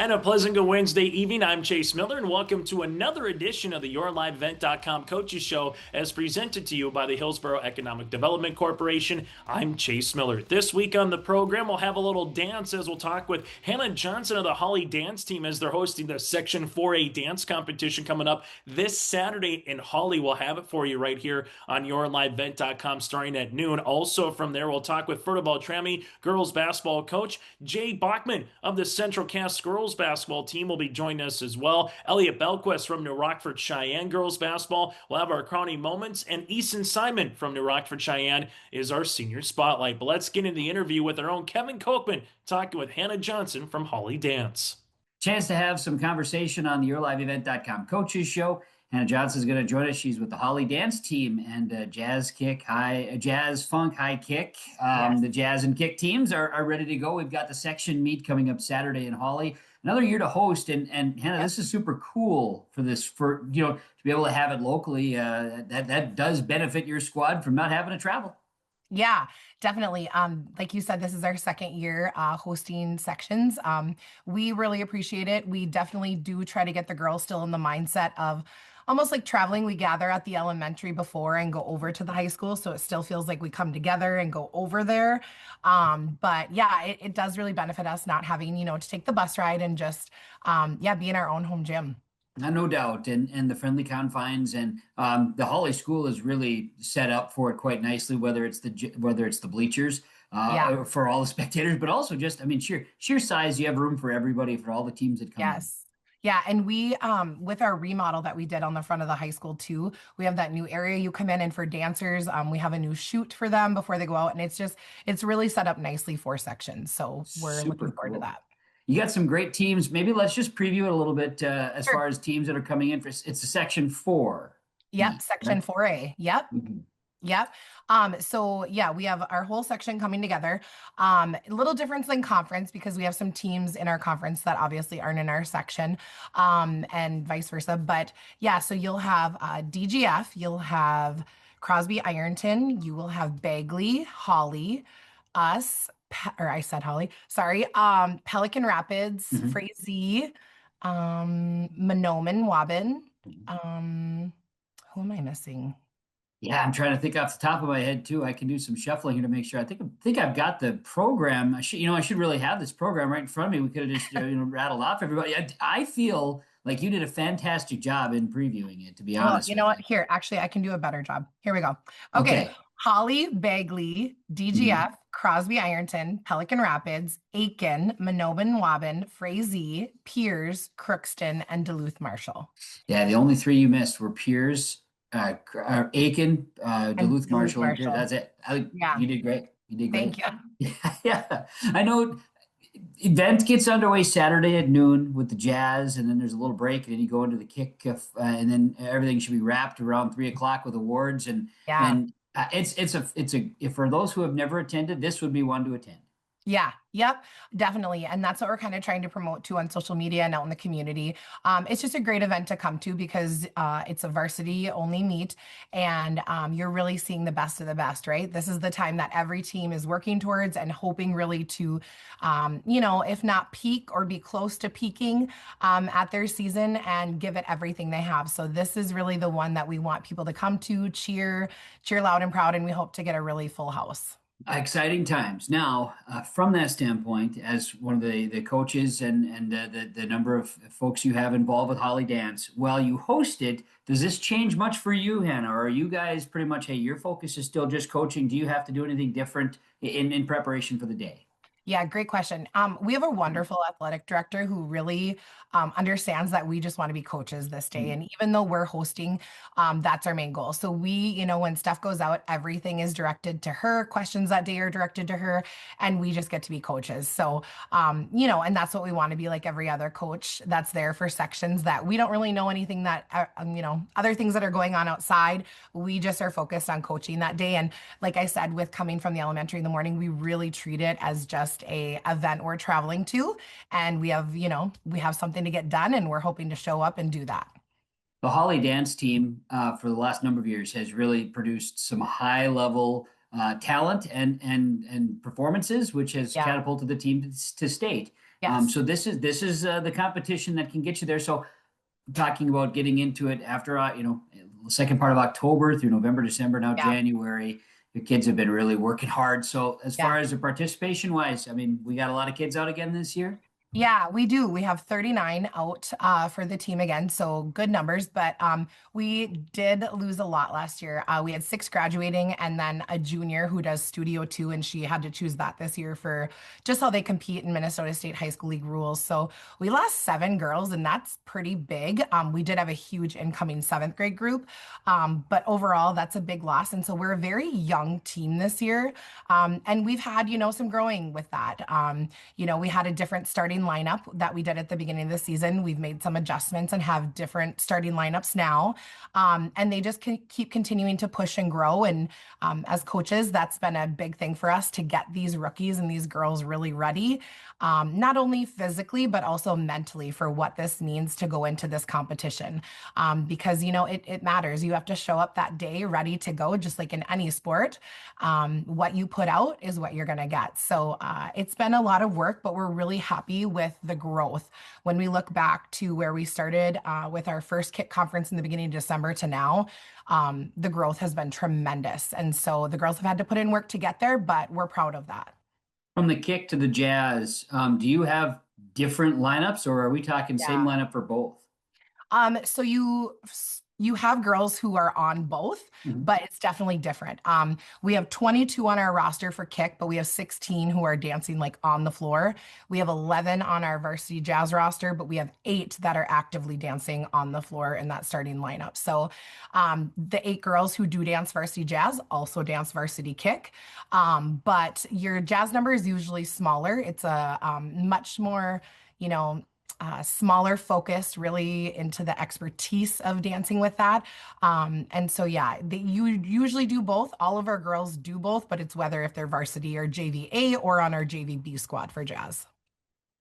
And a pleasant good Wednesday evening. I'm Chase Miller, and welcome to another edition of the YourLiveEvent.com Coaches Show, as presented to you by the Hillsborough Economic Development Corporation. I'm Chase Miller. This week on the program, we'll have a little dance as we'll talk with Hannah Johnson of the Hawley dance team as they're hosting the Section 4A dance competition coming up this Saturday in Hawley. We'll have it for you right here on YourLiveEvent.com starting at noon. Also from there, we'll talk with Fertile-Beltrami girls basketball coach Jay Bachman of the Central Cass girls basketball team will be joining us as well. Elliot Belquist from New Rockford-Sheyenne girls basketball will have our crowning moments, and Easton Simon from New Rockford-Sheyenne is our senior spotlight. But let's get into the interview with our own Kevin Kochman talking with Hannah Johnson from Hawley Dance. Chance to have some conversation on the YourLiveEvent.com Coaches Show. Hannah Johnson is going to join us. She's with the Hawley dance team and jazz funk high kick. Yes. The jazz and kick teams are ready to go. We've got the section meet coming up Saturday in Hawley. Another year to host, and Hannah, this is super cool to be able to have it locally. That does benefit your squad from not having to travel. Yeah, definitely. Like you said, this is our second year hosting sections. We really appreciate it. We definitely do try to get the girls still in the mindset of almost like traveling. We gather at the elementary before and go over to the high school, so it still feels like we come together and go over there. But yeah, it does really benefit us not having, to take the bus ride and just, be in our own home gym. No doubt, and the friendly confines, and the Hawley School is really set up for it quite nicely. Whether it's the bleachers for all the spectators, but also just, sheer size. You have room for everybody, for all the teams that come. Yes. Yeah, and we, with our remodel that we did on the front of the high school too, we have that new area you come in, and for dancers, we have a new chute for them before they go out, and it's really set up nicely for sections. So we're Super looking forward to cool. that. You got some great teams. Maybe let's just preview it a little bit as Sure. far as teams that are coming in. It's a Section 4. Yep, Section Right? 4A. Yep. Mhm. Yep. So yeah, we have our whole section coming together. A little difference than conference because we have some teams in our conference that obviously aren't in our section, and vice versa. But yeah, so you'll have DGF, you'll have Crosby Ironton, you will have Bagley, Hawley, us, or I said Hawley, sorry, Pelican Rapids, Mhm. Frazee, Monoman, Waban. Who am I missing? Yeah, I'm trying to think off the top of my head too. I can do some shuffling here to make sure. I think I've got the program. I should really have this program right in front of me. We could have just rattled off everybody. I feel like you did a fantastic job in previewing it. To be Well, honest you with know what? Here, actually, I can do a better job. Here we go. Okay. Okay. Hawley, Bagley, Mhm. DGF, Crosby Ironton, Pelican Rapids, Aiken, Manobin Waban, Frazee, Piers, Crookston, and Duluth Marshall. Yeah, the only three you missed were Piers, Aiken, And Duluth Duluth Marshall, and Piers. Marshall. That's it. Yeah. You did great. You did Thank great. you. Yeah. I know event gets underway Saturday at noon with the jazz, and then there's a little break, and then you go into the kick, and then everything should be wrapped around 3 o'clock with awards, and Yeah. and for those who have never attended, this would be one to attend. Yeah, yep, definitely. And that's what we're kind of trying to promote too on social media and out in the community. It's just a great event to come to because it's a varsity only meet, and you're really seeing the best of the best, right? This is the time that every team is working towards and hoping really to, if not peak or be close to peaking at their season and give it everything they have. So this is really the one that we want people to come to, cheer loud and proud, and we hope to get a really full house. Exciting times. Now, from that standpoint, as one of the coaches and the number of folks you have involved with Hawley Dance, while you host it, does this change much for you, Hannah? Or are you guys pretty much, hey, your focus is still just coaching? Do you have to do anything different in preparation for the day? Yeah, great question. We have a wonderful athletic director who really understands that we just want to be coaches this day. And even though we're hosting, that's our main goal. So when stuff goes out, everything is directed to her. Questions that day are directed to her, and we just get to be coaches. So, and that's what we want to be like every other coach that's there for sections that we don't really know anything that, other things that are going on outside. We just are focused on coaching that day. And like I said, with coming from the elementary in the morning, we really treat it as just a event we're traveling to, and we have something to get done, and we're hoping to show up and do that. The Hawley Dance team for the last number of years has really produced some high level talent and performances, which has Yeah. catapulted the team to state. Yes. So this is the competition that can get you there. So talking about getting into it after the second part of October through November, December, now Yeah. January. The kids have been really working hard. So as Yeah. far as the participation wise, I mean, we got a lot of kids out again this year. Yeah, we do. We have 39 out for the team again, so good numbers. But we did lose a lot last year. We had 6 graduating, and then a junior who does Studio 2, and she had to choose that this year for just how they compete in Minnesota State High School League rules. So we lost 7 girls, and that's pretty big. We did have a huge incoming 7th grade group, but overall, that's a big loss. And so we're a very young team this year, and we've had, some growing with that. We had a different starting lineup that we did at the beginning of the season. We've made some adjustments and have different starting lineups now. And they just keep continuing to push and grow. And as coaches, that's been a big thing for us to get these rookies and these girls really ready, not only physically, but also mentally for what this means to go into this competition. Because, it matters. You have to show up that day ready to go, just like in any sport. What you put out is what you're going to get. So it's been a lot of work, but we're really happy with the growth. When we look back to where we started with our first kick conference in the beginning of December to now, the growth has been tremendous. And so the girls have had to put in work to get there, but we're proud of that. From the kick to the jazz, do you have different lineups, or are we talking same Yeah. lineup for both? So you have girls who are on both, Mhm. but it's definitely different. We have 22 on our roster for kick, but we have 16 who are dancing like on the floor. We have 11 on our varsity jazz roster, but we have 8 that are actively dancing on the floor in that starting lineup. So the 8 girls who do dance varsity jazz also dance varsity kick. But your jazz number is usually smaller. It's a much more, smaller focused really into the expertise of dancing with that. And so, yeah, you usually do both. All of our girls do both, but it's whether if they're varsity or JVA or on our JVB squad for jazz.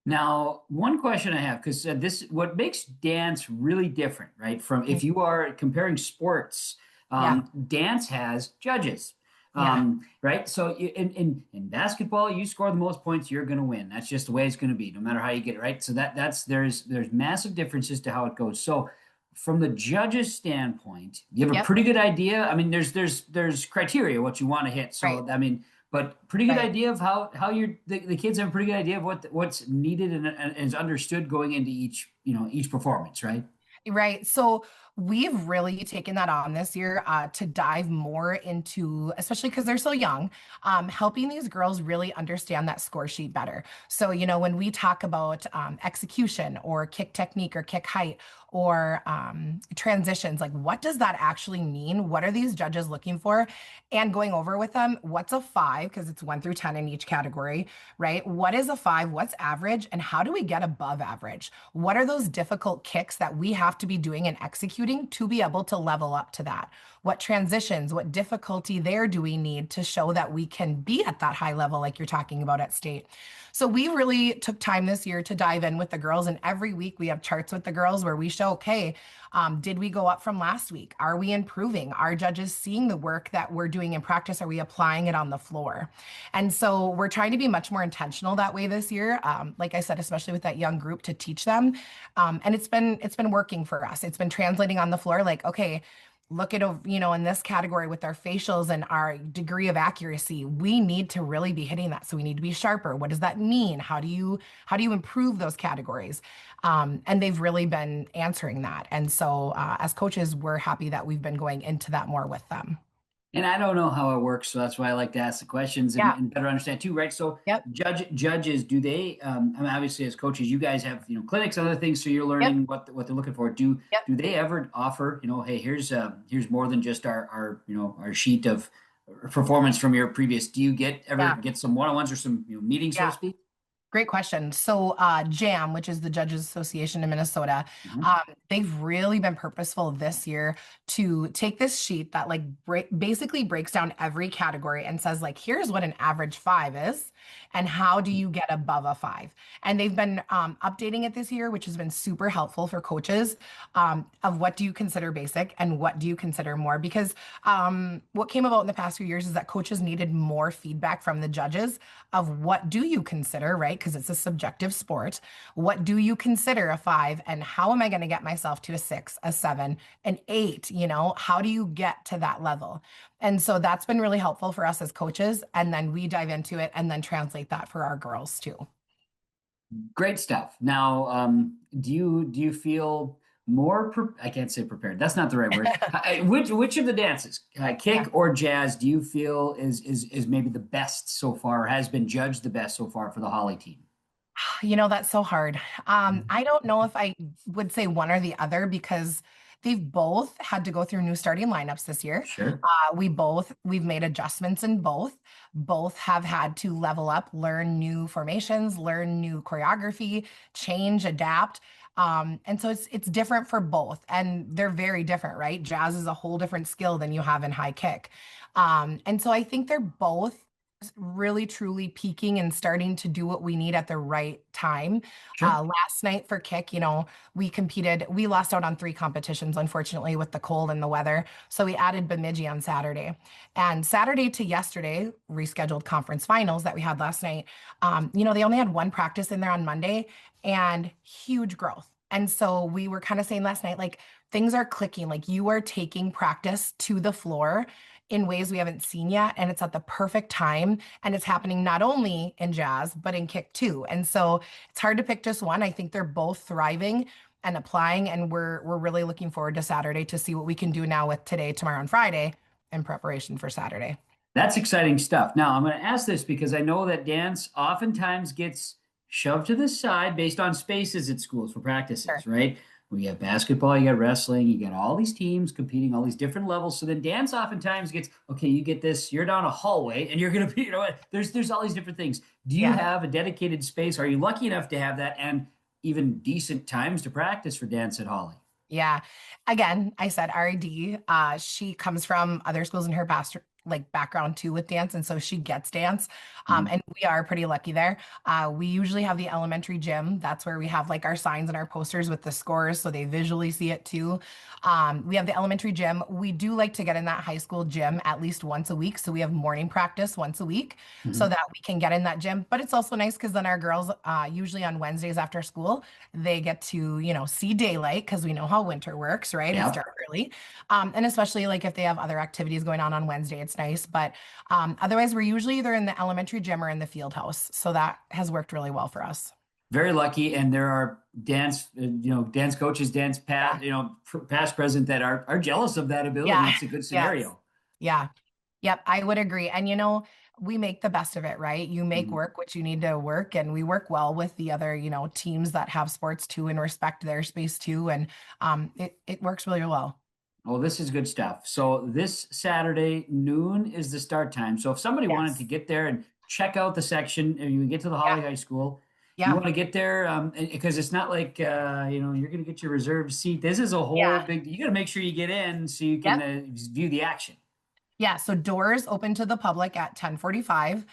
Now, one question I have, because what makes dance really different, right? From if you are comparing sports, Yeah. dance has judges, Yeah. right? So in basketball, you score the most points, you're going to win. That's just the way it's going to be, no matter how you get it, right? So there's massive differences to how it goes. So from the judges' standpoint, you have a Yep. pretty good idea. I mean, there's criteria what you want to hit. Right. So I mean. But pretty good Right. idea of how the kids have a pretty good idea of what's needed and is understood going into each performance, right? Right. So we've really taken that on this year to dive more into, especially because they're so young, helping these girls really understand that score sheet better. So, when we talk about execution or kick technique or kick height or transitions, like what does that actually mean? What are these judges looking for? And going over with them, what's a 5? Because it's 1 through 10 in each category, right? What is a 5? What's average? And how do we get above average? What are those difficult kicks that we have to be doing and executing to be able to level up to that? What transitions, what difficulty there do we need to show that we can be at that high level like you're talking about at state? So we really took time this year to dive in with the girls, and every week we have charts with the girls where we show, okay, did we go up from last week? Are we improving? Are judges seeing the work that we're doing in practice? Are we applying it on the floor? And so we're trying to be much more intentional that way this year. Like I said, especially with that young group to teach them. And it's been working for us. It's been translating on the floor like, okay, look at, in this category with our facials and our degree of accuracy, we need to really be hitting that. So we need to be sharper. What does that mean? How do you improve those categories? And they've really been answering that. And so as coaches, we're happy that we've been going into that more with them. And I don't know how it works, so that's why I like to ask the questions Yeah. and better understand too, right? So Yep. judges, do they? I mean, obviously, as coaches, you guys have clinics, other things, so you're learning what they're looking for. Do Yep. do they ever offer hey, here's more than just our sheet of performance from your previous? Do you Yeah. get some one-on-ones or some meetings, so to Yeah. speak? Great question. So, JAM, which is the Judges Association in Minnesota, Mhm. they've really been purposeful this year to take this sheet that basically breaks down every category and says like, here's what an average 5 is, and how do you get above a 5? And they've been updating it this year, which has been super helpful for coaches of what do you consider basic and what do you consider more? Because what came about in the past few years is that coaches needed more feedback from the judges of what do you consider, right? Because it's a subjective sport. What do you consider a 5? And how am I going to get myself to a 6, a 7, an 8? How do you get to that level? And so that's been really helpful for us as coaches. And then we dive into it and then translate that for our girls too. Great stuff. Now, do you feel I can't say prepared. That's not the right word. Which of the dances, kick or jazz, do you feel is maybe the best so far, or has been judged the best so far for the Hawley team? That's so hard. I don't know if I would say one or the other because they've both had to go through new starting lineups this year. Sure. We've made adjustments in both. Both have had to level up, learn new formations, learn new choreography, change, adapt. And so it's different for both, and they're very different, right? Jazz is a whole different skill than you have in high kick. And so I think they're both really truly peaking and starting to do what we need at the right time. Sure. Last night for kick, we lost out on 3 competitions, unfortunately, with the cold and the weather. So we added Bemidji on Saturday. And Saturday to yesterday, rescheduled conference finals that we had last night. They only had 1 practice in there on Monday and huge growth. And so we were kind of saying last night, like, things are clicking, like you are taking practice to the floor in ways we haven't seen yet. And it's at the perfect time. And it's happening not only in jazz, but in kick too. And so it's hard to pick just one. I think they're both thriving and applying. And we're really looking forward to Saturday to see what we can do now with today, tomorrow, and Friday in preparation for Saturday. That's exciting stuff. Now, I'm going to ask this because I know that dance oftentimes gets shoved to the side based on spaces at schools for practices, Sure. right? We have basketball, you got wrestling, you got all these teams competing, all these different levels. So then dance oftentimes gets, okay, you get this, you're down a hallway and you're going to be, there's all these different things. Do you have a dedicated space? Are you lucky enough to have that and even decent times to practice for dance at Hawley? Yeah. Again, I said RD. She comes from other schools in her background too with dance, and so she gets dance. And we are pretty lucky there. We usually have the elementary gym. That's where we have like our signs and our posters with the scores, so they visually see it too. We have the elementary gym. We do like to get in that high school gym at least once a week, so we have morning practice once a week, so that we can get in that gym. But it's also nice because then our girls, usually on Wednesdays after school, they get to see daylight because we know how winter works, right? Yep. It's dark early, and especially like if they have other activities going on Wednesday, it's nice. But otherwise, we're usually either in the elementary gym or in the field house, so that has worked really well for us. Very lucky, and there are dance, dance coaches, dance past, present that are jealous of that ability. Yeah. It's a good scenario. Yes. Yeah. Yep. I would agree. And we make the best of it, right? You make work what you need to work, and we work well with the other, teams that have sports too and respect their space too. And it works really well. Oh, this is good stuff. So this Saturday noon is the start time. So if somebody wanted to get there and check out the section, and you get to the Hawley High School, you want to get there because it's not like you're going to get your reserved seat. This is a whole big. You got to make sure you get in so you can view the action. Yeah. So doors open to the public at 10:45.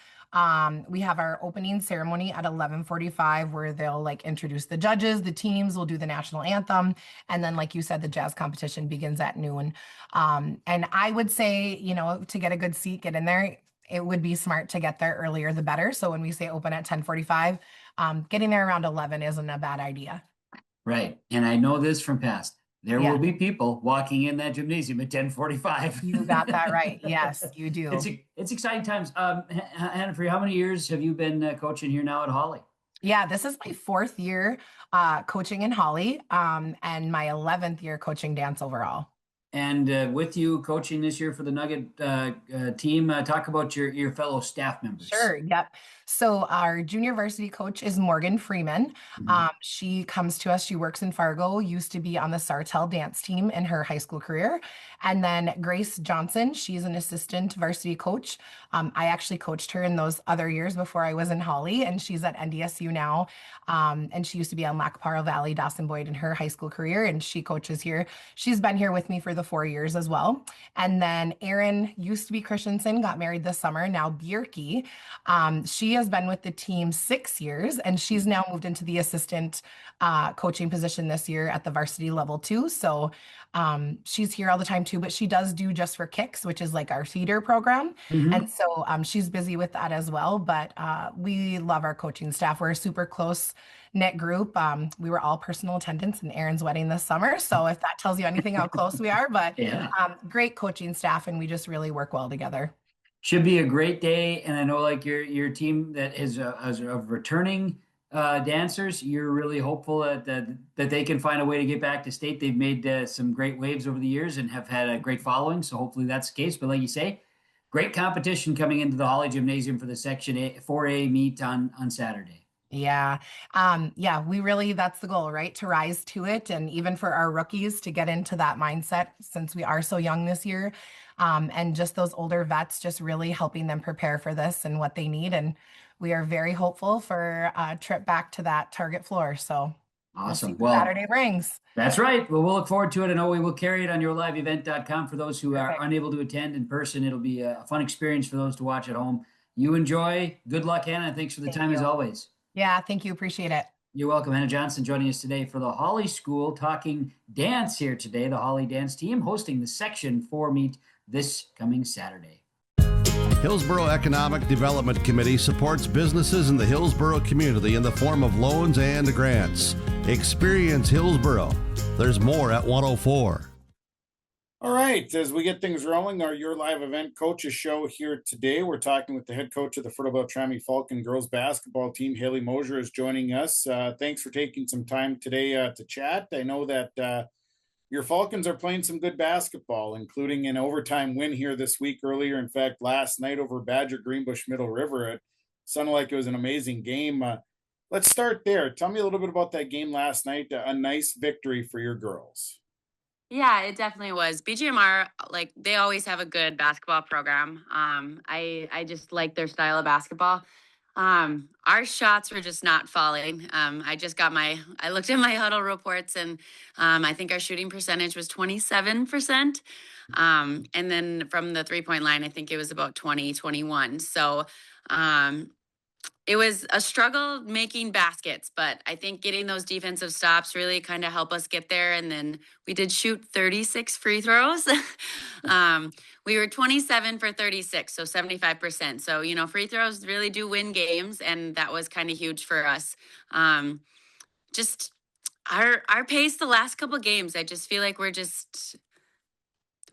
We have our opening ceremony at 11:45 where they'll introduce the judges, the teams, we'll do the national anthem. And then, like you said, the jazz competition begins at noon. And I would say, to get a good seat, get in there. It would be smart to get there earlier, the better. So when we say open at 10:45, getting there around 11 isn't a bad idea. Right. And I know this from past. There will be people walking in that gymnasium at 10:45. You got that right. Yes, you do. It's exciting times. Hannah, for how many years have you been coaching here now at Hawley? Yeah, this is my 4th year coaching in Hawley, and my 11th year coaching dance overall. And with you coaching this year for the Nugget team, talk about your fellow staff members. Sure. Yep. So our junior varsity coach is Morgan Freeman. She comes to us. She works in Fargo, used to be on the Sartell dance team in her high school career. And then Grace Johnson, she's an assistant varsity coach. I actually coached her in those other years before I was in Hawley, and she's at NDSU now. And she used to be on Lac Parle Valley, Dawson Boyd in her high school career, and she coaches here. She's been here with me for the 4 years as well. And then Erin used to be Christensen, got married this summer. Now Bjerke, she has been with the team 6 years, and she's now moved into the assistant coaching position this year at the varsity level too. So she's here all the time too, but she does do Just for Kicks, which is like our feeder program. And so she's busy with that as well. But we love our coaching staff. We're a super close knit group. We were all personal attendants in Erin's wedding this summer. So if that tells you anything how close we are, but Yeah. Great coaching staff, and we just really work well together. Should be a great day. And I know like your team that is of returning dancers, you're really hopeful that they can find a way to get back to state. They've made some great waves over the years and have had a great following. So hopefully that's the case. But like you say, great competition coming into the Hawley Gymnasium for the Section 4A meet on Saturday. Yeah. Yeah, we really, that's the goal, right? To rise to it. And even for our rookies to get into that mindset since we are so young this year. And just those older vets, just really helping them prepare for this and what they need. And we are very hopeful for a trip back to that target floor. So we'll see Awesome. what Well, Saturday brings. that's right. Well, we'll look forward to it. I know we will carry it on yourliveevent.com for those who are Perfect. unable to attend in person. It'll be a fun experience for those to watch at home. You enjoy. Good luck, Hannah. And thanks for the Thank time as you. always. Yeah, thank you. Appreciate it. You're welcome. Hannah Johnson joining us today for the Hawley School talking dance here today. The Hawley dance team hosting the Section 4 meet this coming Saturday. Hillsborough Economic Development Committee supports businesses in the Hillsborough community in the form of loans and grants. Experience Hillsborough. There's more at 104. All right, as we get things rolling, our Your Live Event Coaches Show here today. We're talking with the head coach of the Fertile-Beltrami Falcon girls basketball team. Haley Mosher is joining us. Thanks for taking some time today to chat. I know that your Falcons are playing some good basketball, including an overtime win here this week earlier. In fact, last night over Badger Greenbush Middle River. It sounded like it was an amazing game. Let's start there. Tell me a little bit about that game last night. A nice victory for your girls. Yeah, it definitely was. BGMR, like they always have a good basketball program. I just like their style of basketball. Our shots were just not falling. I looked at my huddle reports and I think our shooting percentage was 27%. And then from the 3-point line, I think it was about 21. So it was a struggle making baskets, but I think getting those defensive stops really kind of help us get there. And then we did shoot 36 free throws. We were 27 for 36, so 75%. So, free throws really do win games, and that was kind of huge for us. Just our pace the last couple of games, I just feel like we're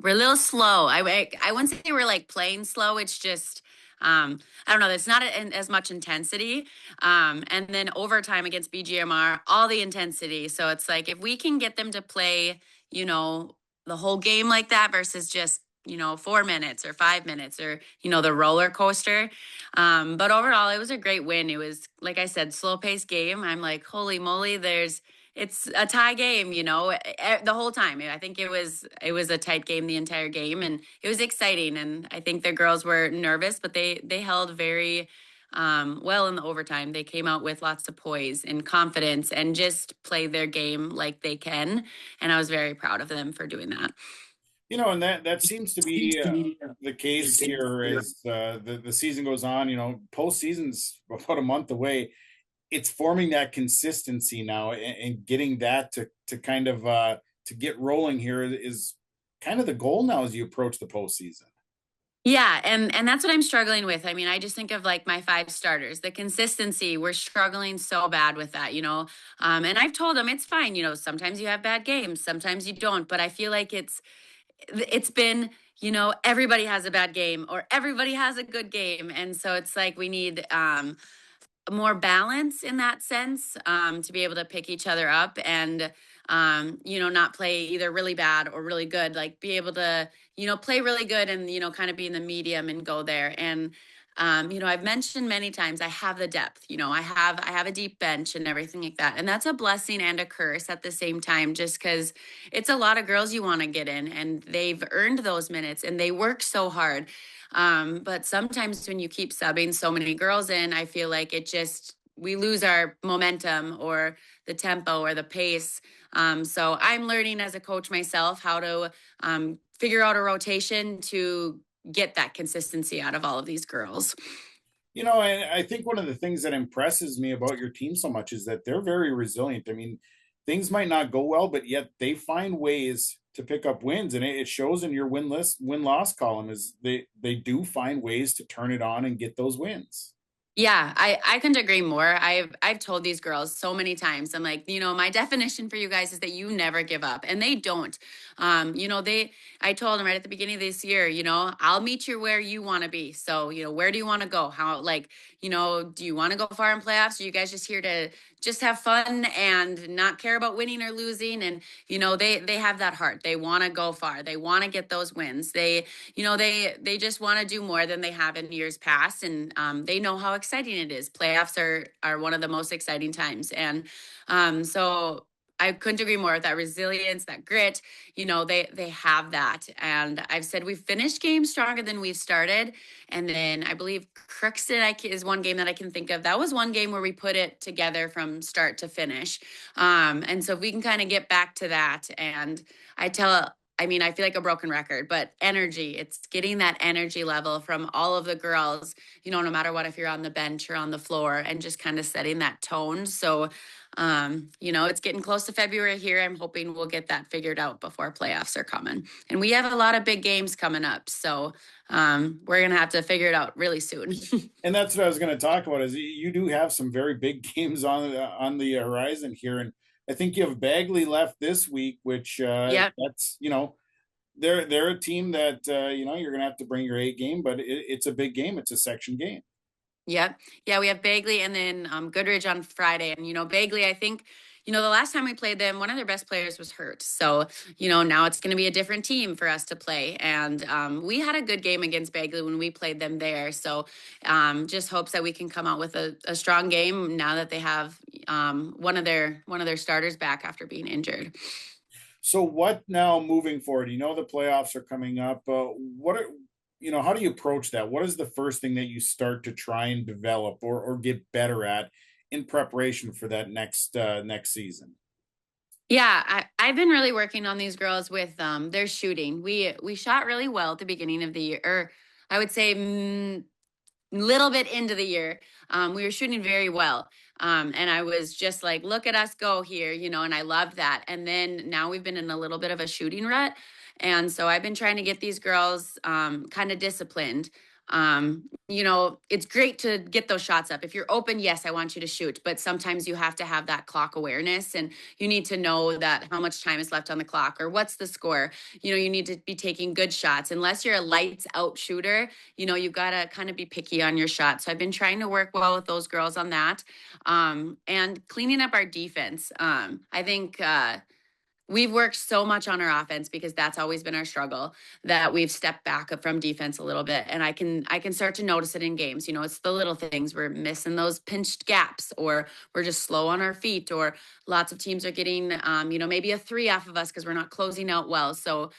a little slow. I wouldn't say we're like playing slow. It's just, I don't know. It's not as much intensity. And then overtime against BGMR, all the intensity. So it's like, if we can get them to play, the whole game like that versus just, 4 minutes or 5 minutes or, the roller coaster. But overall, it was a great win. It was, like I said, slow paced game. I'm like, holy moly, it's a tie game, the whole time. I think it was a tight game the entire game, and it was exciting. And I think the girls were nervous, but they held very well in the overtime. They came out with lots of poise and confidence and just played their game like they can. And I was very proud of them for doing that. And that seems to be the case here as the season goes on. Postseason's about a month away. It's forming that consistency now, and getting that to kind of to get rolling here is kind of the goal now as you approach the postseason. Yeah, and that's what I'm struggling with. I mean, I just think of like my 5 starters, the consistency. We're struggling so bad with that, and I've told them it's fine. Sometimes you have bad games, sometimes you don't. But I feel like it's been, everybody has a bad game or everybody has a good game, and so it's like we need more balance in that sense, to be able to pick each other up and not play either really bad or really good, like be able to play really good and kind of be in the medium and go there. And I've mentioned many times I have the depth. I have a deep bench and everything like that, and that's a blessing and a curse at the same time, just because it's a lot of girls you want to get in, and they've earned those minutes and they work so hard. But sometimes when you keep subbing so many girls in, I feel like we lose our momentum or the tempo or the pace. So I'm learning as a coach myself how to figure out a rotation to get that consistency out of all of these girls. And I think one of the things that impresses me about your team so much is that they're very resilient. I mean, things might not go well, but yet they find ways to pick up wins, and it shows in your win loss column. Is they do find ways to turn it on and get those wins. Yeah, I couldn't agree more. I've told these girls so many times. I'm like, my definition for you guys is that you never give up, and they don't. I told them right at the beginning of this year, I'll meet you where you want to be. So, where do you want to go? How, do you want to go far in playoffs? Or are you guys just here to just have fun and not care about winning or losing? And they have that heart. They want to go far. They want to get those wins. They just want to do more than they have in years past, and they know how exciting it is. Playoffs are one of the most exciting times, and so I couldn't agree more with that resilience, that grit. They have that, and I've said we've finished games stronger than we've started. And then I believe Crookston is one game that I can think of. That was one game where we put it together from start to finish. And so if we can kind of get back to that, and I feel like a broken record, but energy, it's getting that energy level from all of the girls, no matter what, if you're on the bench or on the floor, and just kind of setting that tone. So, it's getting close to February here. I'm hoping we'll get that figured out before playoffs are coming. And we have a lot of big games coming up. So, we're going to have to figure it out really soon. And that's what I was going to talk about, is you do have some very big games on the horizon here. And I think you have Bagley left this week, which that's, they're a team that, you're going to have to bring your A game, but it's a big game. It's a section game. Yep. Yeah, we have Bagley and then Goodridge on Friday. And, Bagley, I think, the last time we played them, one of their best players was hurt. So, now it's going to be a different team for us to play. And we had a good game against Bagley when we played them there. So just hopes that we can come out with a strong game now that they have one of their starters back after being injured. So what now moving forward? The playoffs are coming up. How do you approach that? What is the first thing that you start to try and develop or get better at in preparation for that next season? Yeah, I've been really working on these girls with their shooting. We shot really well at the beginning of the year, or I would say little bit into the year. We were shooting very well. And I was just like, look at us go here, and I loved that. And then now we've been in a little bit of a shooting rut. And so I've been trying to get these girls kind of disciplined. It's great to get those shots up. If you're open, yes, I want you to shoot. But sometimes you have to have that clock awareness, and you need to know that how much time is left on the clock or what's the score. You need to be taking good shots. Unless you're a lights out shooter, you've got to kind of be picky on your shots. So I've been trying to work well with those girls on that, and cleaning up our defense. I think we've worked so much on our offense because that's always been our struggle, that we've stepped back up from defense a little bit. And I can start to notice it in games. It's the little things. We're missing those pinched gaps, or we're just slow on our feet, or lots of teams are getting, maybe a 3 off of us because we're not closing out well. So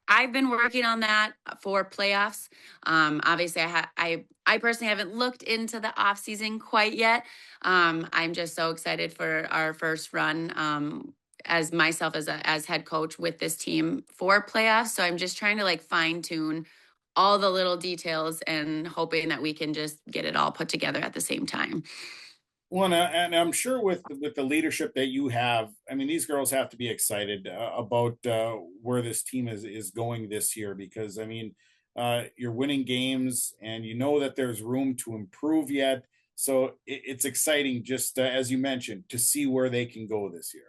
I've been working on that for playoffs. Obviously I personally haven't looked into the off season quite yet. I'm just so excited for our first run, as myself as head coach with this team for playoffs. So I'm just trying to fine tune all the little details and hoping that we can just get it all put together at the same time. Well, and I'm sure with the leadership that you have, these girls have to be excited about where this team is going this year, because you're winning games and that there's room to improve yet. So it's exciting, just as you mentioned, to see where they can go this year.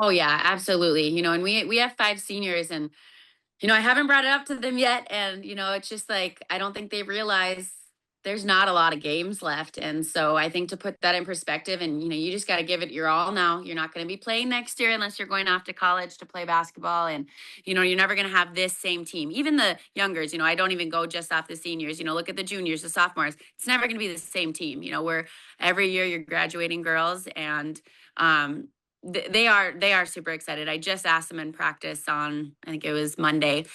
Oh yeah, absolutely. And we have 5 seniors, and I haven't brought it up to them yet, and it's just I don't think they realize there's not a lot of games left. And so I think to put that in perspective, and you just got to give it your all now. You're not going to be playing next year unless you're going off to college to play basketball, and you're never going to have this same team. Even the youngers, I don't even go just off the seniors. Look at the juniors, the sophomores. It's never going to be the same team. Where every year you're graduating girls, and they are super excited. I just asked them in practice on, I think it was Monday.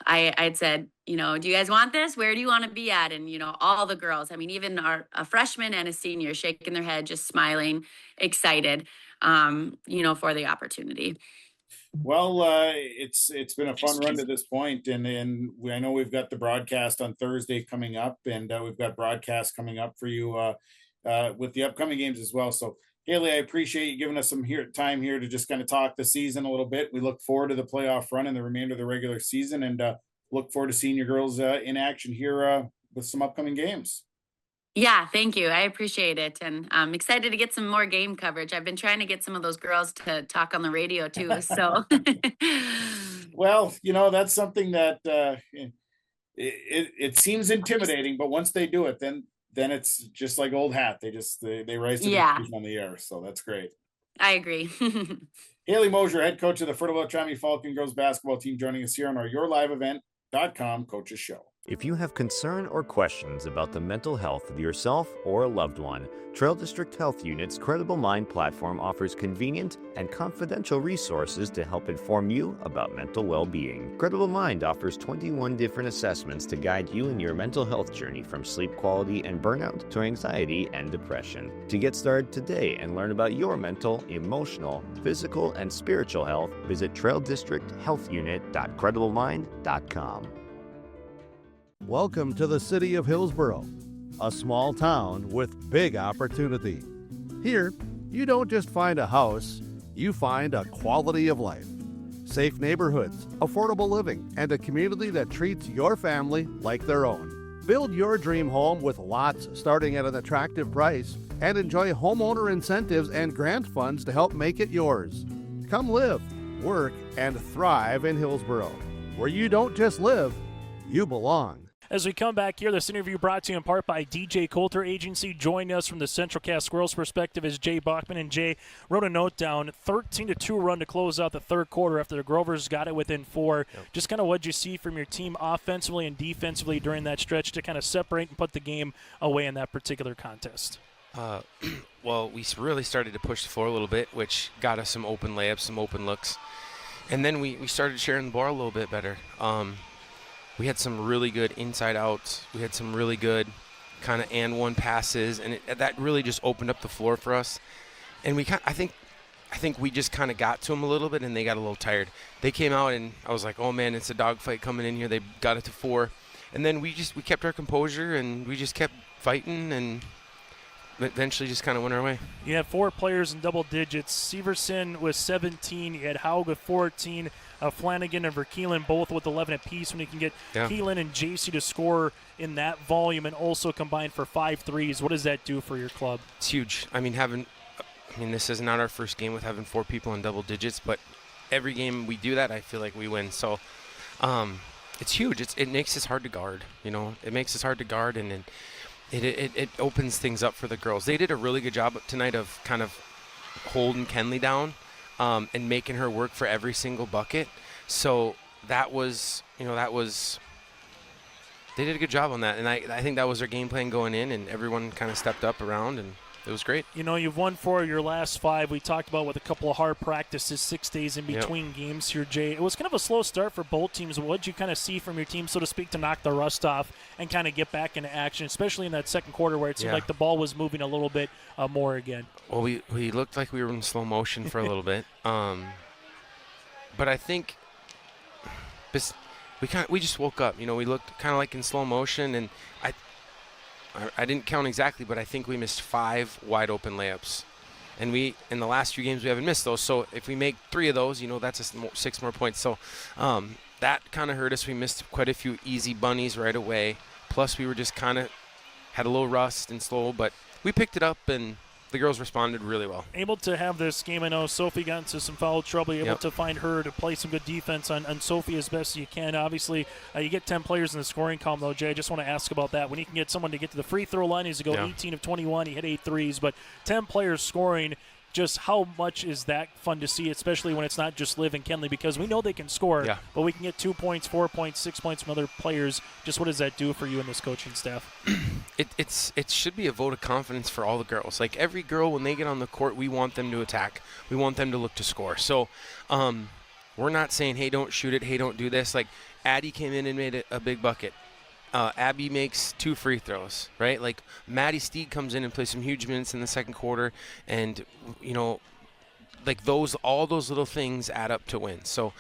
I'd said, do you guys want this? Where do you want to be at? And all the girls, I mean, even a freshman and a senior shaking their head, just smiling, excited, for the opportunity. Well, it's been a fun run to this point, and I know we've got the broadcast on Thursday coming up, and we've got broadcasts coming up for you with the upcoming games as well. So, Haley, I appreciate you giving us some time here to just kind of talk the season a little bit. We look forward to the playoff run and the remainder of the regular season, and look forward to seeing your girls in action here with some upcoming games. Yeah, thank you. I appreciate it. And I'm excited to get some more game coverage. I've been trying to get some of those girls to talk on the radio too. So, well, that's something that it seems intimidating, but once they do it, then it's just like old hat. They rise to the occasion on the air. So that's great. I agree. Haley Mosher, head coach of the Fertile-Beltrami Falcon girls basketball team, joining us here on our YourLiveEvent.com Coaches Show. If you have concern or questions about the mental health of yourself or a loved one, Trail District Health Unit's Credible Mind platform offers convenient and confidential resources to help inform you about mental well-being. Credible Mind offers 21 different assessments to guide you in your mental health journey, from sleep quality and burnout to anxiety and depression. To get started today and learn about your mental, emotional, physical, and spiritual health, visit traildistricthealthunit.crediblemmind.com. Welcome to the city of Hillsboro, a small town with big opportunity. Here, you don't just find a house, you find a quality of life. Safe neighborhoods, affordable living, and a community that treats your family like their own. Build your dream home with lots starting at an attractive price, and enjoy homeowner incentives and grant funds to help make it yours. Come live, work, and thrive in Hillsboro, where you don't just live, you belong. As we come back here, this interview brought to you in part by DJ Coulter Agency. Joining us from the Central Cast Squirrels perspective is Jay Bachman. And Jay wrote a note down, 13-2 run to close out the third quarter after the Grovers got it within 4. Yep. Just kind of what you see from your team offensively and defensively during that stretch to kind of separate and put the game away in that particular contest. Well, we really started to push the floor a little bit, which got us some open layups, some open looks. And then we started sharing the ball a little bit better. We had some really good inside outs. We had some really good kind of and one passes, and that really just opened up the floor for us. And I think we just kind of got to them a little bit, and they got a little tired. They came out, and I was like, oh man, it's a dogfight coming in here. They got it to 4, and then we kept our composure, and we just kept fighting, and eventually just kind of went our way. You had 4 players in double digits. Severson with 17. You had Haug with 14. Flanagan and Verkeelen both with 11 apiece. When you can get Keelan and JC to score in that volume and also combine for 5 threes, what does that do for your club? It's huge. I mean, this is not our first game with having 4 people in double digits, but every game we do that, I feel like we win. So it's huge. It makes us hard to guard. It makes us hard to guard, and it opens things up for the girls. They did a really good job tonight of kind of holding Kenley down. And making her work for every single bucket. So that was, they did a good job on that. And I think that was their game plan going in, and everyone kind of stepped up around, and it was great. You've won 4 of your last 5. We talked about with a couple of hard practices, 6 days in between games here, Jay. It was kind of a slow start for both teams. What did you kind of see from your team, so to speak, to knock the rust off and kind of get back into action, especially in that second quarter where it seemed like the ball was moving a little bit more again? Well, we looked like we were in slow motion for a little bit. But I think we just woke up. We looked kind of like in slow motion, and I didn't count exactly, but I think we missed 5 wide open layups. And in the last few games, we haven't missed those. So if we make 3 of those, that's 6 more points. So that kind of hurt us. We missed quite a few easy bunnies right away. Plus, we were just kind of had a little rust and slow, but we picked it up, and the girls responded really well. Able to have this game. I know Sophie got into some foul trouble. Able to find her to play some good defense on Sophie as best as you can. Obviously, you get 10 players in the scoring column, though, Jay. I just want to ask about that. When you can get someone to get to the free throw line, he's to go 18 of 21. He hit 8 threes, but 10 players scoring. just how much is that fun to see, especially when it's not just Liv and Kenley, because we know they can score, but we can get 2 points, 4 points, 6 points from other players. Just what does that do for you and this coaching staff? It should be a vote of confidence for all the girls. Like, every girl, when they get on the court, we want them to attack. We want them to look to score. So we're not saying, hey, don't shoot it, hey, don't do this. Like, Addie came in and made a big bucket. Abby makes 2 free throws, right? Like, Maddie Steed comes in and plays some huge minutes in the second quarter, and, you know, like all those little things add up to win. So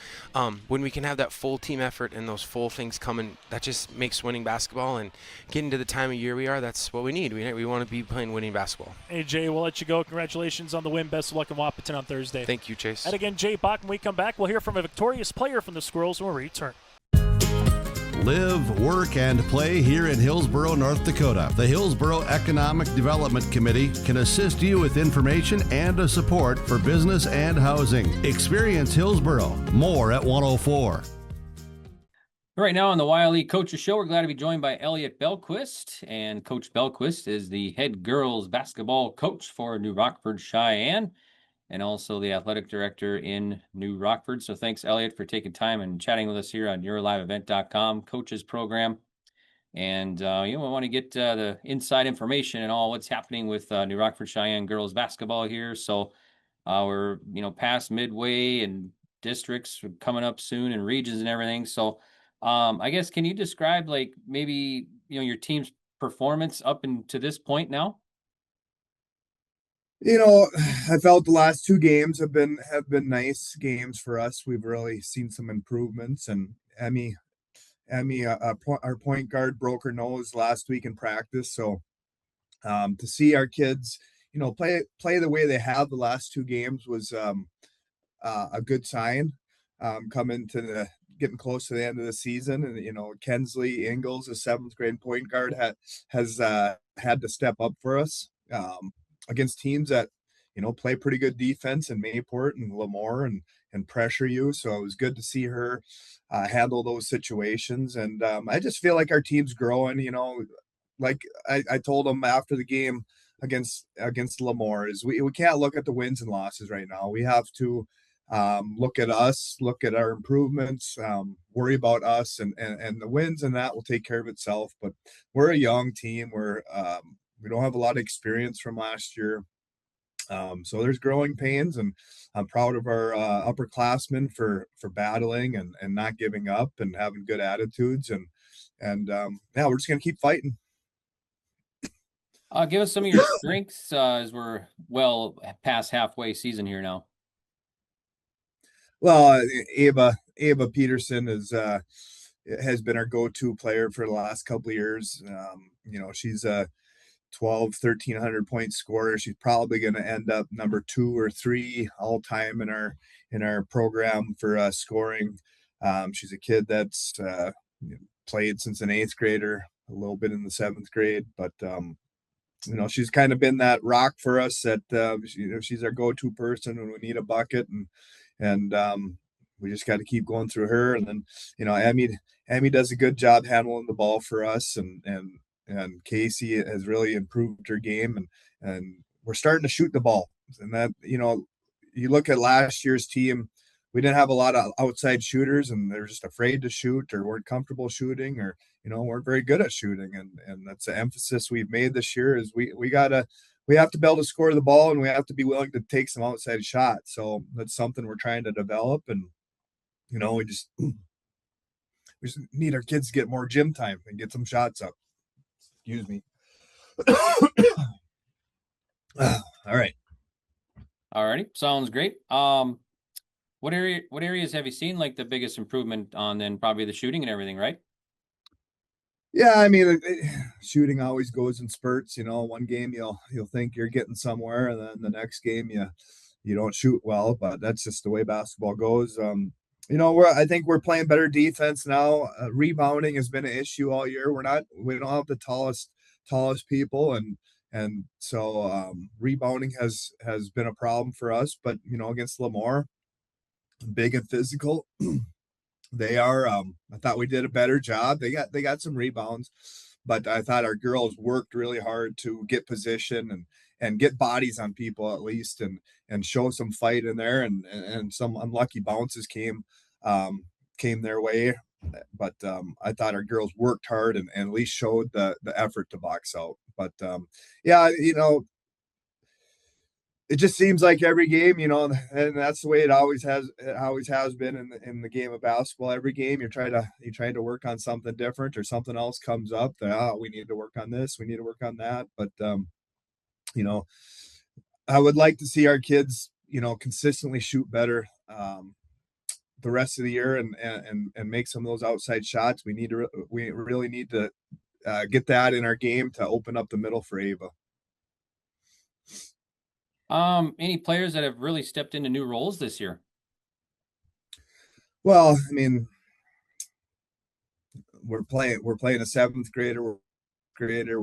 when we can have that full team effort and those full things coming, that just makes winning basketball, and getting to the time of year we are, that's what we need. We want to be playing winning basketball. Hey, Jay, we'll let you go. Congratulations on the win. Best of luck in Wahpeton on Thursday. Thank you, Chase. And again, Jay Bachman, when we come back, we'll hear from a victorious player from the Squirrels when we return. Live, work, and play here in Hillsborough, North Dakota. The Hillsborough Economic Development Committee can assist you with information and support for business and housing. Experience Hillsborough. More at 104. Right now on the YLE Coaches Show, we're glad to be joined by Elliot Belquist. And Coach Belquist is the head girls basketball coach for New Rockford-Sheyenne, and also the athletic director in New Rockford. So thanks, Elliot, for taking time and chatting with us here on YourLiveEvent.com coaches program. And we want to get the inside information and all what's happening with New Rockford-Sheyenne girls basketball here. So we're past midway, and districts are coming up soon, and regions and everything. So I guess, can you describe, like, maybe your team's performance up to this point now? I felt the last 2 games have been nice games for us. We've really seen some improvements, and Emmy, our point guard, broke her nose last week in practice. So to see our kids, play the way they have the last 2 games was a good sign. Coming to getting close to the end of the season, and Kensley Ingalls, a 7th grade point guard, has had to step up for us. Against teams that, play pretty good defense in Mayport and Lemoore and pressure you. So it was good to see her handle those situations. And I just feel like our team's growing, like I told them after the game against Lemoore, is we can't look at the wins and losses right now. We have to look at us, look at our improvements, worry about us, and the wins, and that will take care of itself. But we're a young team. We don't have a lot of experience from last year. So there's growing pains, and I'm proud of our upperclassmen for battling and not giving up and having good attitudes. And we're just going to keep fighting. Give us some of your strengths as we're well past halfway season here now. Well, Ava Peterson has been our go-to player for the last couple of years. She's a 1,300 point scorer. She's probably going to end up number 2 or 3 all time in our program for scoring. She's a kid that's played since an 8th grader, a little bit in the 7th grade, but she's kind of been that rock for us. That she's our go-to person when we need a bucket, and we just got to keep going through her. And then Emmy does a good job handling the ball for us, and Casey has really improved her game, and we're starting to shoot the ball. And that, you look at last year's team, we didn't have a lot of outside shooters, and they're just afraid to shoot, or weren't comfortable shooting, or weren't very good at shooting. And that's the emphasis we've made this year, is we have to be able to score the ball, and we have to be willing to take some outside shots. So that's something we're trying to develop, and we just need our kids to get more gym time and get some shots up. Excuse me. All right. Alrighty, sounds great. What areas have you seen like the biggest improvement on? Then probably the shooting and everything, right? Yeah, I mean, shooting always goes in spurts. One game you'll think you're getting somewhere, and then the next game you don't shoot well. But that's just the way basketball goes. I think we're playing better defense now. Rebounding has been an issue all year. We don't have the tallest people, and so rebounding has been a problem for us. But against Lemoore, big and physical, they are. I thought we did a better job. They got some rebounds, but I thought our girls worked really hard to get position and get bodies on people at least, and show some fight in there, and some unlucky bounces came their way. But I thought our girls worked hard and at least showed the effort to box out. But yeah, it just seems like every game, and that's the way it always has been in the game of basketball. Every game you're trying to work on something different, or something else comes up that, we need to work on this, we need to work on that. But you know, I would like to see our kids, consistently shoot better the rest of the year, and make some of those outside shots. We really need to get that in our game to open up the middle for Ava. Any players that have really stepped into new roles this year? Well, I mean, we're playing a 7th grader, we're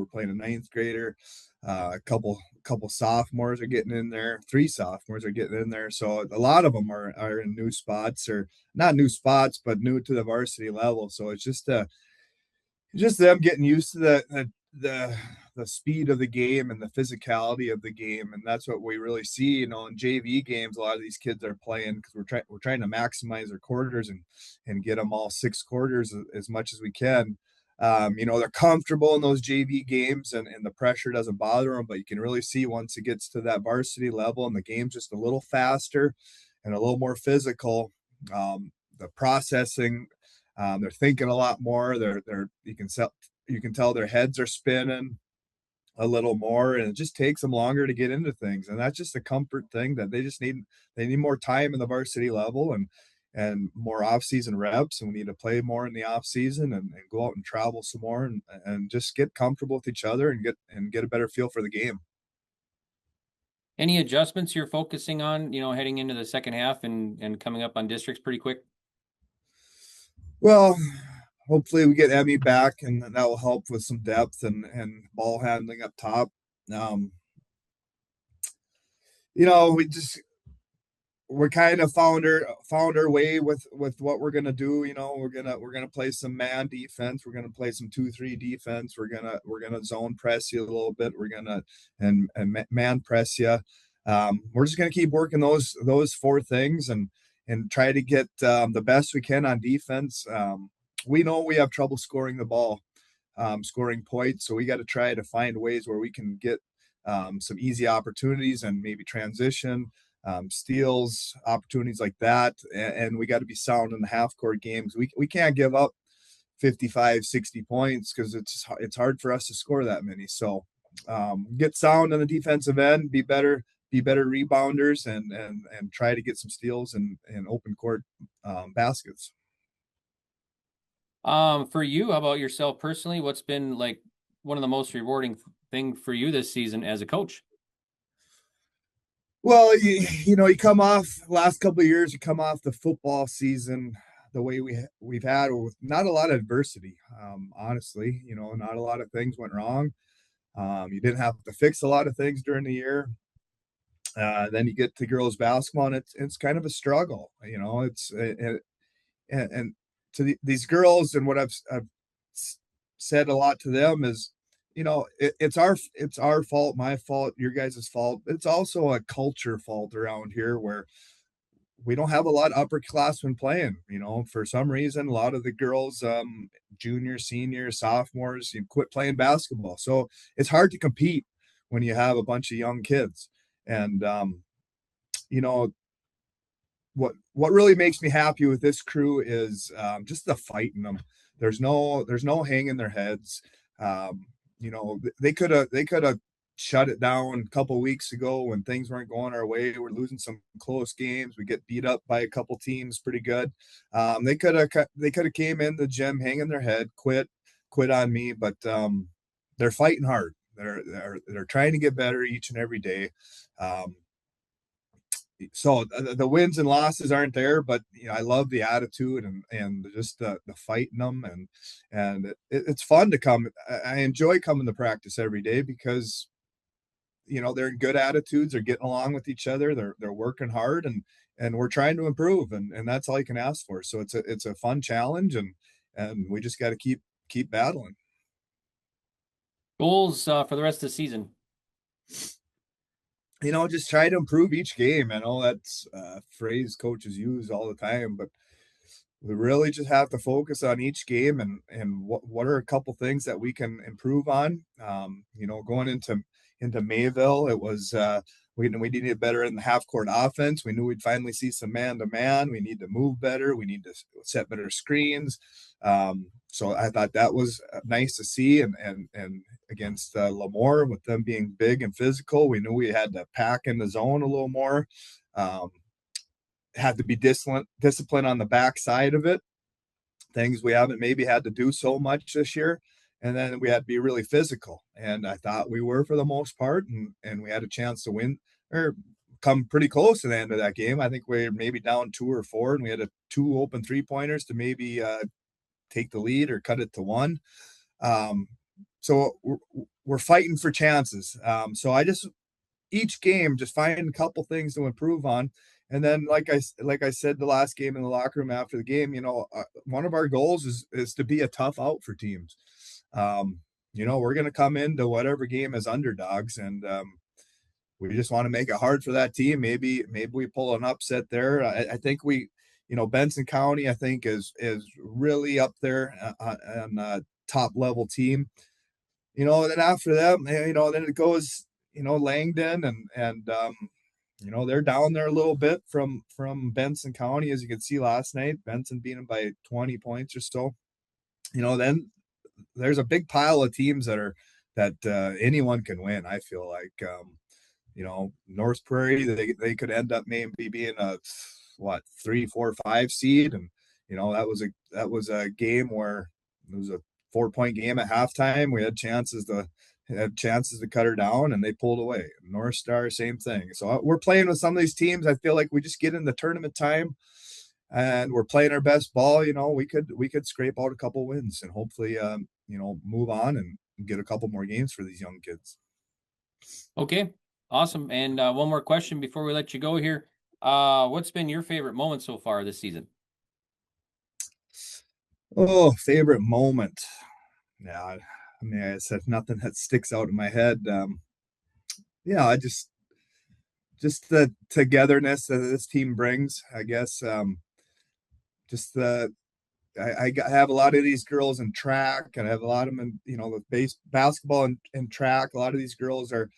playing a 9th grader. A couple sophomores are getting in there. 3 sophomores are getting in there. So a lot of them are in new spots, or not new spots, but new to the varsity level. So it's just them getting used to the speed of the game and the physicality of the game. And that's what we really see, in JV games. A lot of these kids are playing because we're trying to maximize their quarters and get them all 6 quarters as much as we can. They're comfortable in those JV games, and the pressure doesn't bother them, but you can really see once it gets to that varsity level and the game's just a little faster and a little more physical, the processing, they're thinking a lot more. You can tell their heads are spinning a little more, and it just takes them longer to get into things. And that's just a comfort thing that they need more time in the varsity level, and more off-season reps, and we need to play more in the off-season, and go out and travel some more, and just get comfortable with each other, and get a better feel for the game. Any adjustments you're focusing on, heading into the second half and coming up on districts pretty quick? Well, hopefully we get Emmy back, and that will help with some depth and ball handling up top. We're kind of found our way with what we're gonna do. We're gonna play some man defense. We're gonna play some 2-3 defense. We're gonna zone press you a little bit. We're gonna and man press you. We're just gonna keep working those 4 things, and try to get the best we can on defense. We know we have trouble scoring the ball, scoring points, so we got to try to find ways where we can get some easy opportunities, and maybe transition, steals, opportunities like that. And we got to be sound in the half-court games. We can't give up 55, 60 points, because it's hard for us to score that many. So get sound on the defensive end, be better rebounders, and try to get some steals and open court baskets. For you, how about yourself personally? What's been like one of the most rewarding thing for you this season as a coach? Well, you come off last couple of years, you come off the football season the way we've had, with not a lot of adversity. Honestly, not a lot of things went wrong. You didn't have to fix a lot of things during the year. Then you get to girls basketball, and it's kind of a struggle. And to these girls, and what I've said a lot to them is, it's our fault, my fault, your guys' fault. It's also a culture fault around here, where we don't have a lot of upperclassmen playing. For some reason, a lot of the girls, juniors, seniors, sophomores, quit playing basketball. So it's hard to compete when you have a bunch of young kids. And what really makes me happy with this crew is just the fight in them. There's no hanging their heads. They could have shut it down a couple weeks ago when things weren't going our way. We're losing some close games. We get beat up by a couple teams pretty good. They could have came in the gym hanging their head, quit on me, but they're fighting hard. They're trying to get better each and every day. So the wins and losses aren't there, but I love the attitude and just the fight in them, and it's fun to come. I enjoy coming to practice every day, because they're in good attitudes. They're getting along with each other. They're working hard, and we're trying to improve, and that's all you can ask for. So it's a fun challenge, and we just got to keep battling. Goals for the rest of the season? just try to improve each game. I know that's a phrase coaches use all the time, but we really just have to focus on each game and what are a couple things that we can improve on. Going into Mayville, it was we needed better in the half court offense. We knew we'd finally see some man to man. We need to move better. We need to set better screens. So I thought that was nice to see. And against Lemoore, with them being big and physical, we knew we had to pack in the zone a little more. Had to be disciplined on the back side of it. Things we haven't maybe had to do so much this year. And then we had to be really physical. And I thought we were for the most part, and we had a chance to win or come pretty close to the end of that game. I think we were maybe down 2 or 4, and we had 2 open 3-pointers to maybe take the lead or cut it to 1. So we're fighting for chances. So I just, each game, just find a couple things to improve on. And then, like I said, the last game in the locker room after the game, one of our goals is to be a tough out for teams. We're going to come into whatever game as underdogs, and we just want to make it hard for that team. Maybe we pull an upset there. I think Benson County, I think is really up there on a top level team. Then after them, then it goes, Langdon and they're down there a little bit from Benson County, as you could see last night. Benson beat them by 20 points or so. Then there's a big pile of teams that anyone can win. I feel like, North Prairie, they could end up maybe being a 3, 4, 5 seed, and that was a game where it was a 4-point game at halftime. We had chances to cut her down, and they pulled away. North Star, same thing. So we're playing with some of these teams. I feel like we just get in the tournament time and we're playing our best ball. We could scrape out a couple wins and hopefully move on and get a couple more games for these young kids. Okay, awesome. And one more question before we let you go here. What's been your favorite moment so far this season? Oh, favorite moment. Yeah, I said nothing that sticks out in my head. I just the togetherness that this team brings, I guess. I have a lot of these girls in track, and I have a lot of them in, with basketball and track. A lot of these girls are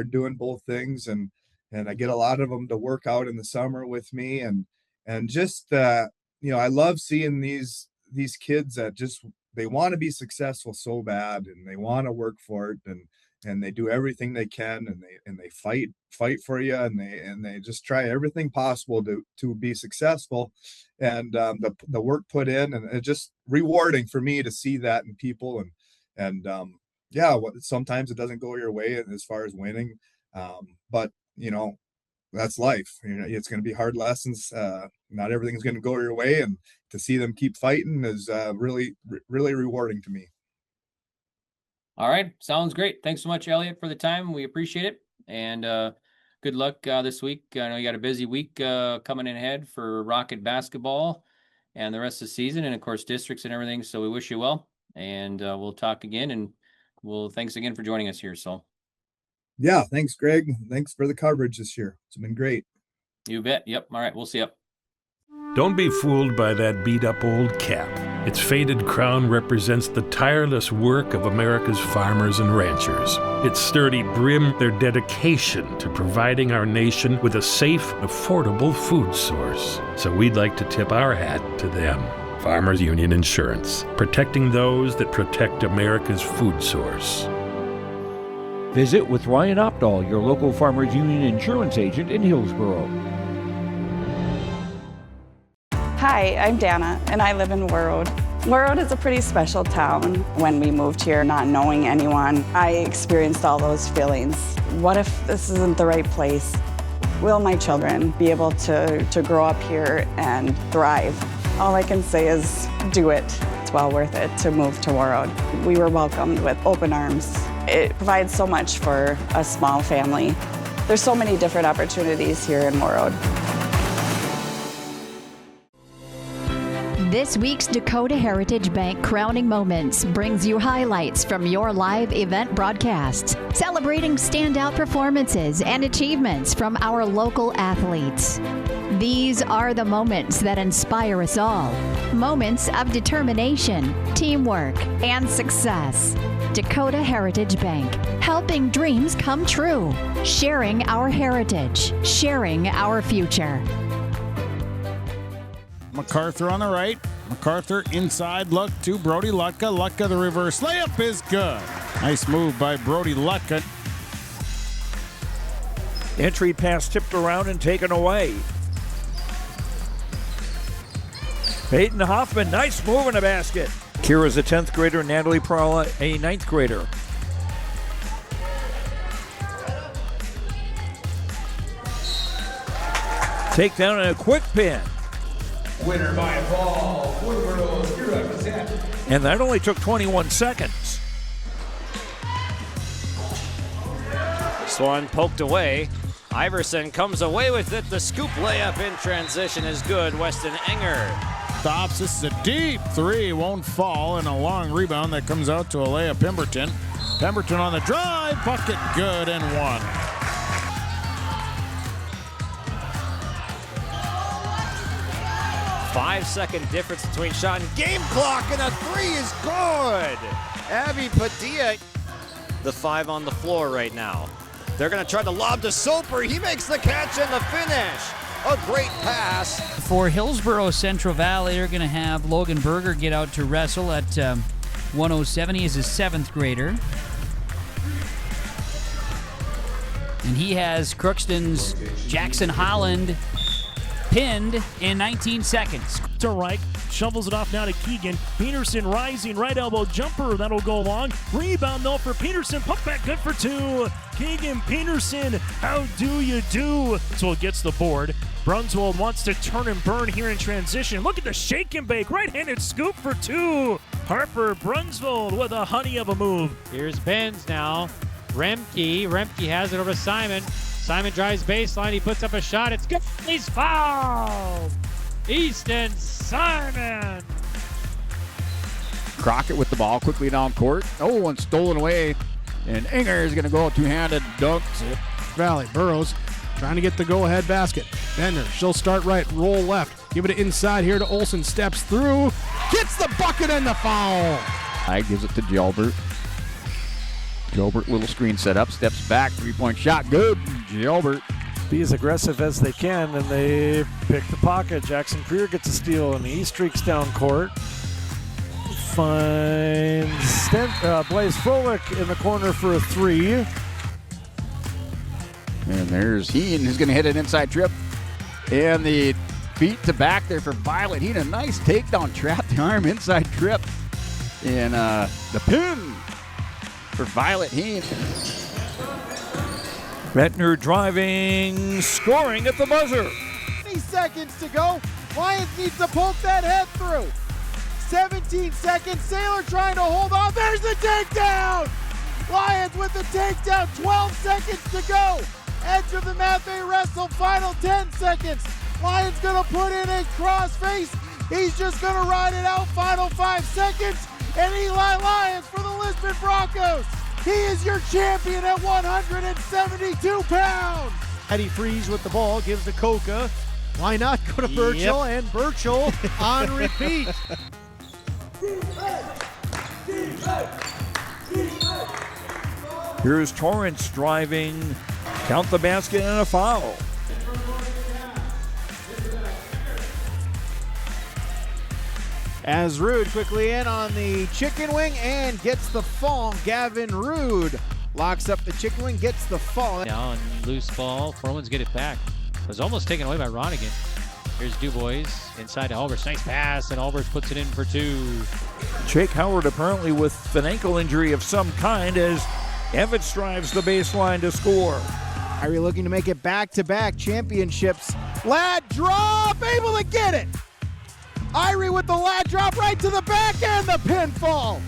doing both things, and I get a lot of them to work out in the summer with me, and just I love seeing these kids that just, they want to be successful so bad, and they want to work for it, and they do everything they can, and they fight for you, and they just try everything possible to be successful, and the work put in, and it's just rewarding for me to see that in people, and sometimes it doesn't go your way as far as winning, but that's life. It's going to be hard lessons. Not everything's going to go your way, and to see them keep fighting is really, really rewarding to me. All right. Sounds great. Thanks so much, Elliot, for the time. We appreciate it. And good luck this week. I know you got a busy week coming in ahead for Rocket basketball and the rest of the season, and of course districts and everything. So we wish you well, and we'll talk again, and thanks again for joining us here. So yeah, thanks, Greg. Thanks for the coverage this year. It's been great. You bet. Yep. All right. We'll see you. Don't be fooled by that beat-up old cap. Its faded crown represents the tireless work of America's farmers and ranchers. Its sturdy brim, their dedication to providing our nation with a safe, affordable food source. So we'd like to tip our hat to them. Farmers Union Insurance, protecting those that protect America's food source. Visit with Ryan Opdahl, your local Farmers Union Insurance agent in Hillsboro. Hi, I'm Dana, and I live in Warroad. Warroad is a pretty special town. When we moved here, not knowing anyone, I experienced all those feelings. What if this isn't the right place? Will my children be able to grow up here and thrive? All I can say is do it. It's well worth it to move to Warroad. We were welcomed with open arms. It provides so much for a small family. There's so many different opportunities here in Warroad. This week's Dakota Heritage Bank Crowning Moments brings you highlights from your live event broadcasts, celebrating standout performances and achievements from our local athletes. These are the moments that inspire us all. Moments of determination, teamwork, and success. Dakota Heritage Bank, helping dreams come true. Sharing our heritage, sharing our future. MacArthur on the right. MacArthur inside, look to Brody Lutka. Lutka the reverse layup is good. Nice move by Brody Lutka. Entry pass tipped around and taken away. Peyton Hoffman, nice move in the basket. Kira's a 10th grader, Natalie Prala a 9th grader. Takedown and a quick pin. Winner by ball. And that only took 21 seconds. Swan poked away. Iverson comes away with it. The scoop layup in transition is good. Weston Enger stops. This is a deep three. Won't fall. And a long rebound that comes out to Alea Pemberton. Pemberton on the drive. Bucket good and one. Five-second difference between shot and game clock, and a three is good. Abby Padilla, the 5 on the floor right now. They're going to try to lob to Soper. He makes the catch and the finish. A great pass. For Hillsborough Central Valley, they're going to have Logan Berger get out to wrestle at 107. He is a 7th grader. And he has Crookston's Jackson Holland pinned in 19 seconds. To Reich, shovels it off now to Keegan. Peterson rising, right elbow jumper, that'll go long. Rebound though for Peterson, put back good for 2. Keegan Peterson, how do you do? So it gets the board. Brunswold wants to turn and burn here in transition. Look at the shake and bake, right-handed scoop for 2. Harper Brunswold with a honey of a move. Here's Benz now. Remke has it over to Simon. Simon drives baseline. He puts up a shot. It's good. He's fouled. Easton Simon. Crockett with the ball quickly down court. Oh, and stolen away. And Enger is going to go two-handed dunk. Valley Burrows trying to get the go-ahead basket. Bender, she'll start right, roll left. Give it inside here to Olsen. Steps through. Gets the bucket and the foul. I gives it to Gilbert. Gilbert, little screen set up, steps back, three-point shot, good. Gilbert. Be as aggressive as they can, and they pick the pocket. Jackson Prier gets a steal, and he streaks down court. Finds Blaze Froelich in the corner for a 3. And there's Heen, who's going to hit an inside trip. And the feet to back there for Violet Heen. A nice takedown, trap the arm, inside trip. And the pin for Violet Heen. Ventnor driving, scoring at the buzzer. 20 seconds to go. Lions needs to poke that head through. 17 seconds. Sailor trying to hold on. There's the takedown. Lions with the takedown. 12 seconds to go. Edge of the mat, they wrestle. Final 10 seconds. Lions gonna put in a crossface. He's just gonna ride it out. Final 5 seconds. And Eli Lyons for the Lisbon Broncos. He is your champion at 172 pounds. Eddie Freeze with the ball, gives to Coca. Why not go to Burchell? Yep. And Burchell on repeat. Here's Torrance driving, count the basket and a foul. As Rude quickly in on the chicken wing and gets the fall. Gavin Rude locks up the chicken wing, gets the fall. Now on loose ball, Froman's get it back. It was almost taken away by Ronigan. Here's Dubois inside to Albers. Nice pass, and Albers puts it in for 2. Jake Howard apparently with an ankle injury of some kind as Evans drives the baseline to score. Irie looking to make it back-to-back championships. Lad drop, able to get it. Irie with the lad drop right to the back and the pinfall.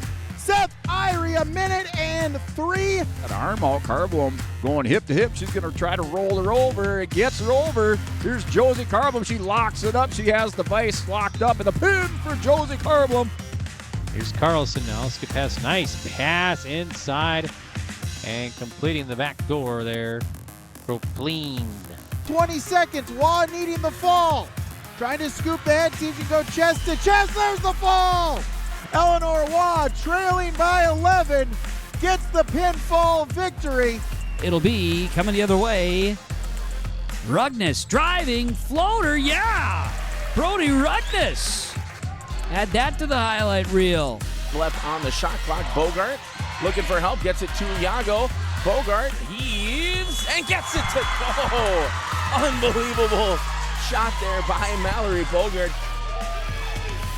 Seth Irie, 1:03. An arm out, Carblum going hip to hip. She's going to try to roll her over. It gets her over. Here's Josie Carblum. She locks it up. She has the vise locked up, and the pin for Josie Carblum. Here's Carlson now. Skip pass. Nice pass inside. And completing the back door there. Procleaned. 20 seconds. Waugh needing the fall. Trying to scoop the head. See if she can go chest to chest. There's the fall. Eleanor Waugh trailing by 11. Gets the pinfall victory. It'll be coming the other way. Rugness driving. Floater. Yeah. Brody Rugness. Add that to the highlight reel. Left on the shot clock. Bogart looking for help. Gets it to Iago. Bogart heaves and gets it to go. Unbelievable shot there by Mallory Bogart.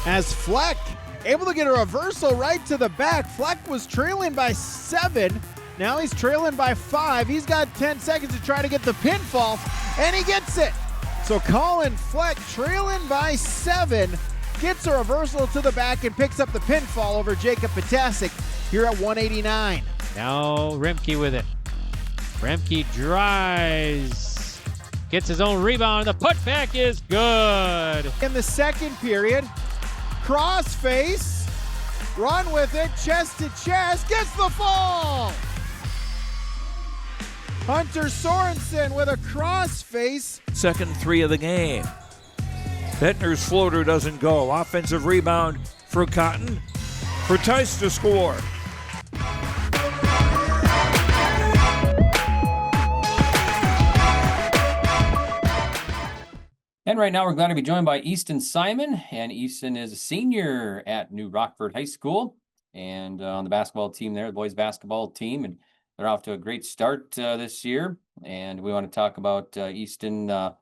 As Fleck able to get a reversal right to the back. Fleck was trailing by 7. Now he's trailing by 5. He's got 10 seconds to try to get the pinfall, and he gets it. So Colin Fleck trailing by 7 gets a reversal to the back and picks up the pinfall over Jacob Potasic here at 189. Now Remke with it. Remke drives. Gets his own rebound. The putback is good. In the second period, crossface, run with it, chest to chest, gets the fall. Hunter Sorensen with a crossface. Second three of the game. Bettner's floater doesn't go. Offensive rebound for Cotton. For Tice to score. And right now we're glad to be joined by Easton Simon, and Easton is a senior at New Rockford High School and on the basketball team there, the boys basketball team, and they're off to a great start this year. And we want to talk about Easton, kind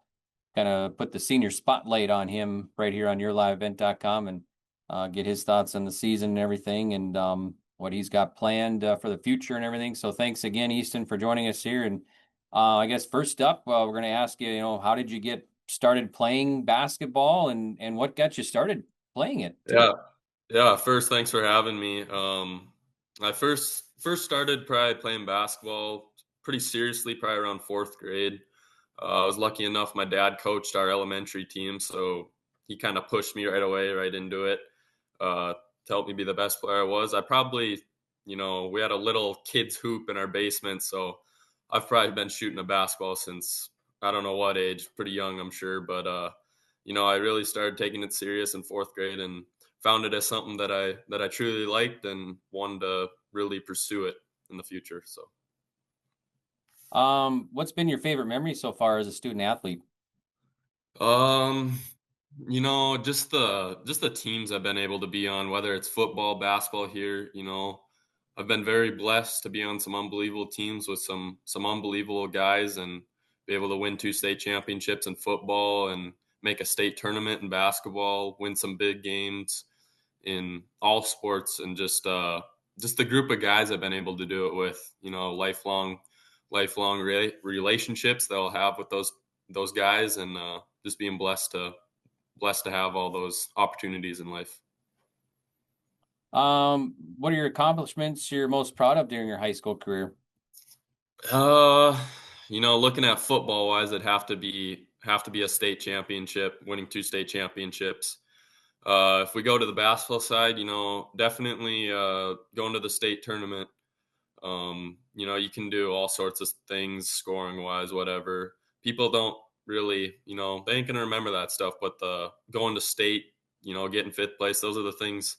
of put the senior spotlight on him right here on yourliveevent.com and get his thoughts on the season and everything, and what he's got planned for the future and everything. So thanks again, Easton, for joining us here. And I guess first up, we're going to ask you, how did you get started playing basketball, and what got you started playing it? Yeah. First, thanks for having me. I first started probably playing basketball pretty seriously, probably around 4th grade. I was lucky enough, my dad coached our elementary team, so he kind of pushed me right away, right into it, to help me be the best player I was. I probably, we had a little kids hoop in our basement, so I've probably been shooting a basketball since I don't know what age, pretty young, I'm sure. But, I really started taking it serious in 4th grade and found it as something that I truly liked and wanted to really pursue it in the future. So, what's been your favorite memory so far as a student athlete? Just the teams I've been able to be on, whether it's football, basketball here, I've been very blessed to be on some unbelievable teams with some unbelievable guys and be able to win 2 state championships in football and make a state tournament in basketball, win some big games in all sports, and just the group of guys I've been able to do it with, lifelong relationships that I'll have with those guys, and just being blessed to have all those opportunities in life. What are your accomplishments you're most proud of during your high school career? Looking at football wise, it'd have to be a state championship, winning 2 state championships. If we go to the basketball side, definitely going to the state tournament. You can do all sorts of things scoring wise, whatever. People don't really, they ain't gonna remember that stuff, but going to state, getting 5th place, those are the things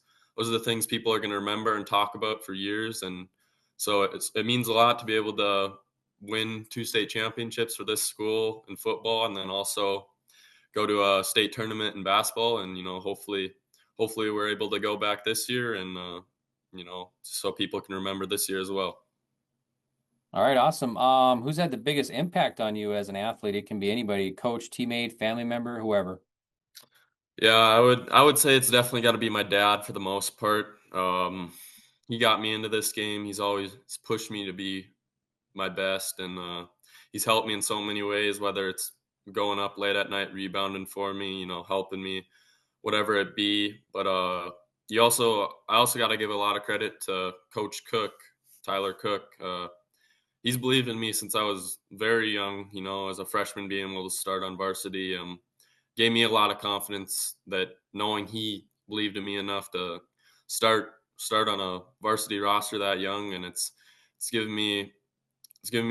people are gonna remember and talk about for years. And so it means a lot to be able to win 2 state championships for this school in football, and then also go to a state tournament in basketball. And, hopefully we're able to go back this year and, so people can remember this year as well. All right. Awesome. Who's had the biggest impact on you as an athlete? It can be anybody, coach, teammate, family member, whoever. Yeah, I would say it's definitely got to be my dad for the most part. He got me into this game. He's always pushed me to be my best, and he's helped me in so many ways, whether it's going up late at night rebounding for me, helping me, whatever it be. But I also got to give a lot of credit to Coach Cook, Tyler Cook. He's believed in me since I was very young, as a freshman being able to start on varsity. Gave me a lot of confidence that knowing he believed in me enough to start on a varsity roster that young, and it's given me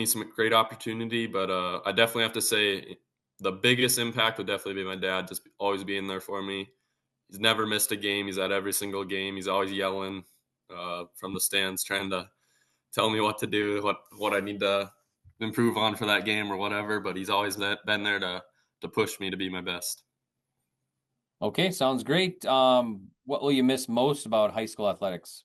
some great opportunity. But I definitely have to say the biggest impact would definitely be my dad, just always being there for me. He's never missed a game. He's at every single game. He's always yelling from the stands, trying to tell me what to do, what I need to improve on for that game or whatever. But he's always been there to push me to be my best. Okay, sounds great. What will you miss most about high school athletics?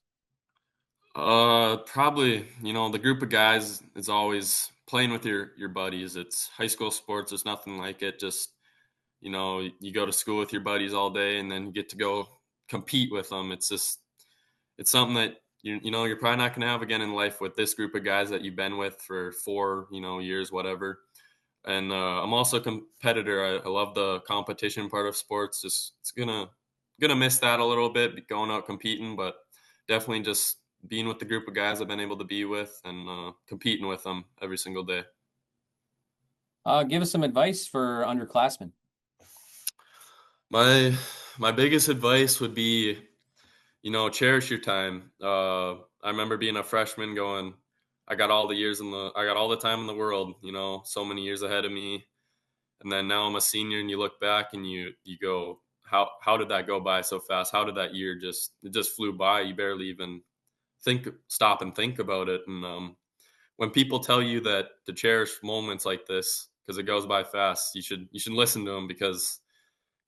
Probably, the group of guys is always playing with your buddies. It's high school sports. There's nothing like it. Just, you go to school with your buddies all day and then you get to go compete with them. It's something that you're probably not going to have again in life with this group of guys that you've been with for 4, years, whatever. And I'm also a competitor. I love the competition part of sports. Just it's gonna miss that a little bit, going out competing, but definitely just being with the group of guys I've been able to be with and competing with them every single day. Give us some advice for underclassmen. My biggest advice would be, cherish your time. I remember being a freshman going, I got all the time in the world, so many years ahead of me. And then now I'm a senior and you look back and you go, how did that go by so fast? How did that year it just flew by? You barely even stop and think about it. And when people tell you that to cherish moments like this, because it goes by fast, you should listen to them, because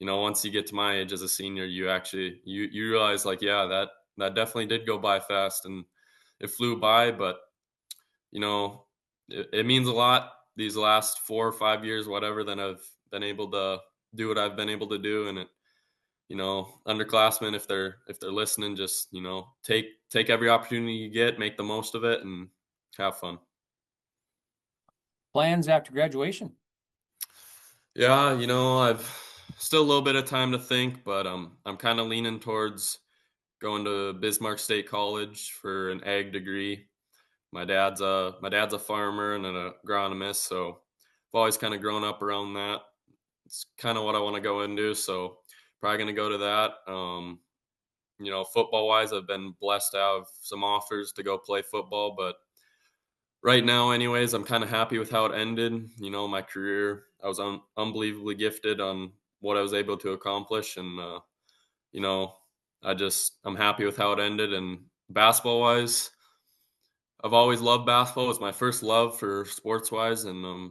once you get to my age as a senior, you actually you realize, like, yeah, that definitely did go by fast and it flew by. But it means a lot these last 4 or 5 years, whatever, then I've been able to do what I've been able to do. And it, underclassmen, if they're listening, just, take every opportunity you get, make the most of it, and have fun. Plans after graduation? Yeah, I've still a little bit of time to think, but I'm kind of leaning towards going to Bismarck State College for an ag degree. My dad's a farmer and an agronomist, so I've always kind of grown up around that. It's kind of what I want to go into, so probably going to go to that. Football wise, I've been blessed to have some offers to go play football, but right now, anyways, I'm kind of happy with how it ended. My career, I was unbelievably gifted on what I was able to accomplish, and I'm happy with how it ended. And basketball wise, I've always loved basketball. It was my first love for sports wise, and I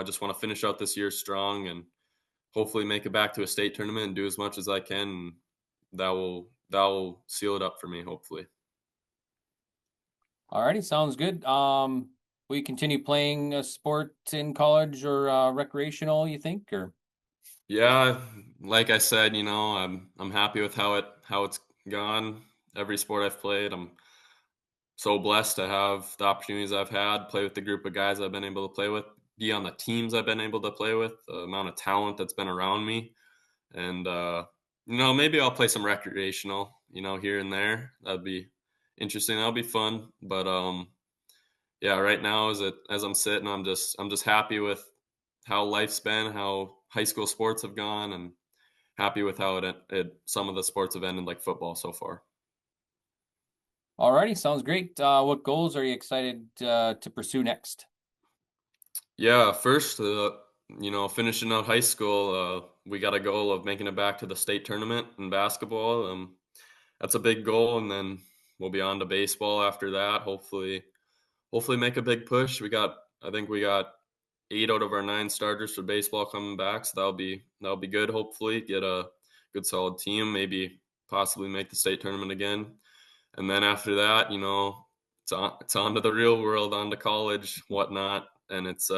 just want to finish out this year strong and hopefully make it back to a state tournament and do as much as I can. And that will seal it up for me, hopefully. Alrighty, sounds good. Will you continue playing a sport in college or recreational, you think, or? Yeah, like I said, I'm happy with how it's gone. Every sport I've played, I'm so blessed to have the opportunities I've had, play with the group of guys I've been able to play with, be on the teams I've been able to play with, the amount of talent that's been around me. And, maybe I'll play some recreational, here and there. That'd be interesting. That'll be fun. But, yeah, right now as I'm sitting, I'm just happy with how life's been, how high school sports have gone, and happy with how some of the sports have ended, like football, so far. Alrighty, sounds great. What goals are you excited to pursue next? Yeah, first, finishing out high school, we got a goal of making it back to the state tournament in basketball. That's a big goal, and then we'll be on to baseball after that. Hopefully make a big push. I think we got 8 out of our 9 starters for baseball coming back, so that'll be good. Hopefully get a good solid team, maybe possibly make the state tournament again. And then after that, it's on to the real world, on to college, whatnot. And it's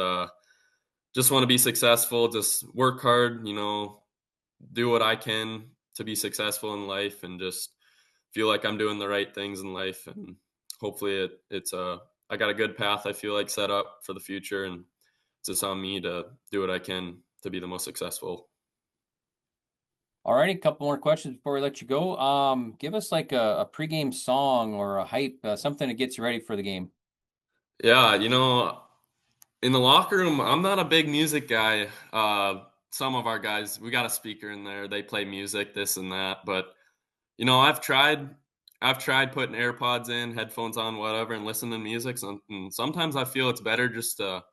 just want to be successful, just work hard, do what I can to be successful in life, and just feel like I'm doing the right things in life. And hopefully I got a good path, I feel like, set up for the future, and it's just on me to do what I can to be the most successful. All righty, a couple more questions before we let you go. Give us like a pregame song or a hype, something that gets you ready for the game. Yeah, you know, in the locker room, I'm not a big music guy. Some of our guys, we got a speaker in there. They play music, this and that. But, you know, I've tried putting AirPods in, headphones on, whatever, and listening to music. And sometimes I feel it's better just to,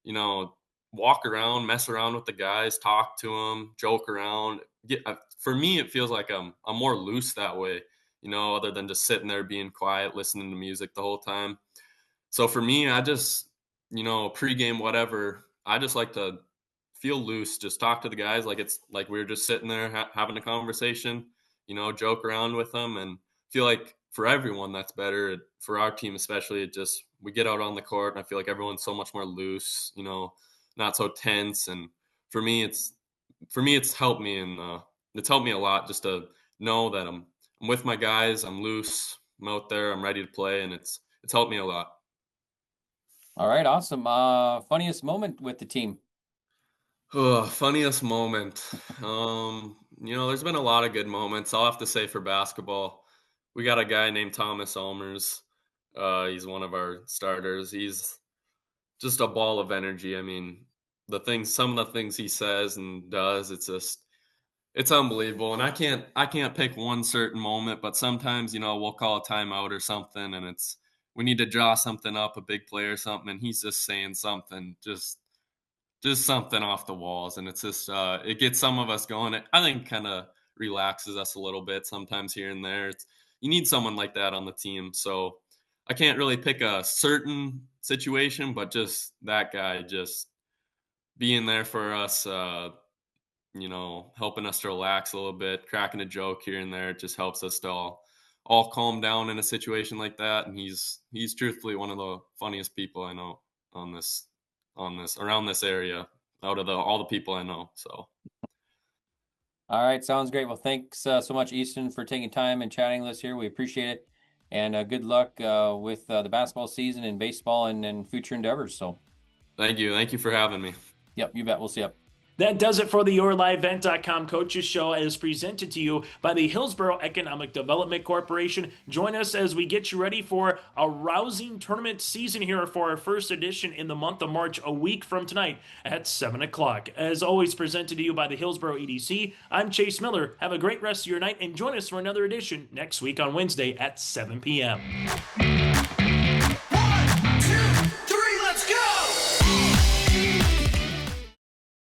you know, walk around, mess around with the guys, talk to them, joke around. For me, it feels like I'm more loose that way, you know, other than just sitting there being quiet, listening to music the whole time. So for me, I just, you know, pregame, whatever, I just like to feel loose, just talk to the guys like it's like we're just sitting there having a conversation, you know, joke around with them, and feel like for everyone that's better. For our team especially, it just, we get out on the court and I feel like everyone's so much more loose, you know, not so tense. And for me it's helped me, and it's helped me a lot just to know that I'm with my guys, I'm loose, I'm out there, I'm ready to play, and it's helped me a lot. All right, awesome. Funniest moment with the team? Oh, funniest moment. You know, there's been a lot of good moments. I'll have to say for basketball, we got a guy named Thomas Elmers. He's one of our starters. He's just a ball of energy. I mean, some of the things he says and does, it's unbelievable. And I can't pick one certain moment, but sometimes, you know, we'll call a timeout or something, and we need to draw something up, a big play or something, and he's just saying something, just something off the walls, and it's just it gets some of us going. I think kind of relaxes us a little bit sometimes here and there. You need someone like that on the team. So I can't really pick a certain situation, but just that guy just being there for us, you know, helping us to relax a little bit, cracking a joke here and there. It just helps us to all calm down in a situation like that. And he's truthfully one of the funniest people I know around this area, out of all the people I know. So all right, sounds great. Well, thanks so much, Easton, for taking time and chatting with us here. We appreciate it, and good luck with the basketball season and baseball and future endeavors. So thank you for having me. Yep, you bet. We'll see you. That does it for the YourLiveEvent.com Coaches Show, as presented to you by the Hillsborough Economic Development Corporation. Join us as we get you ready for a rousing tournament season here for our first edition in the month of March, a week from tonight at 7 o'clock. As always, presented to you by the Hillsborough EDC, I'm Chase Miller. Have a great rest of your night, and join us for another edition next week on Wednesday at 7 p.m.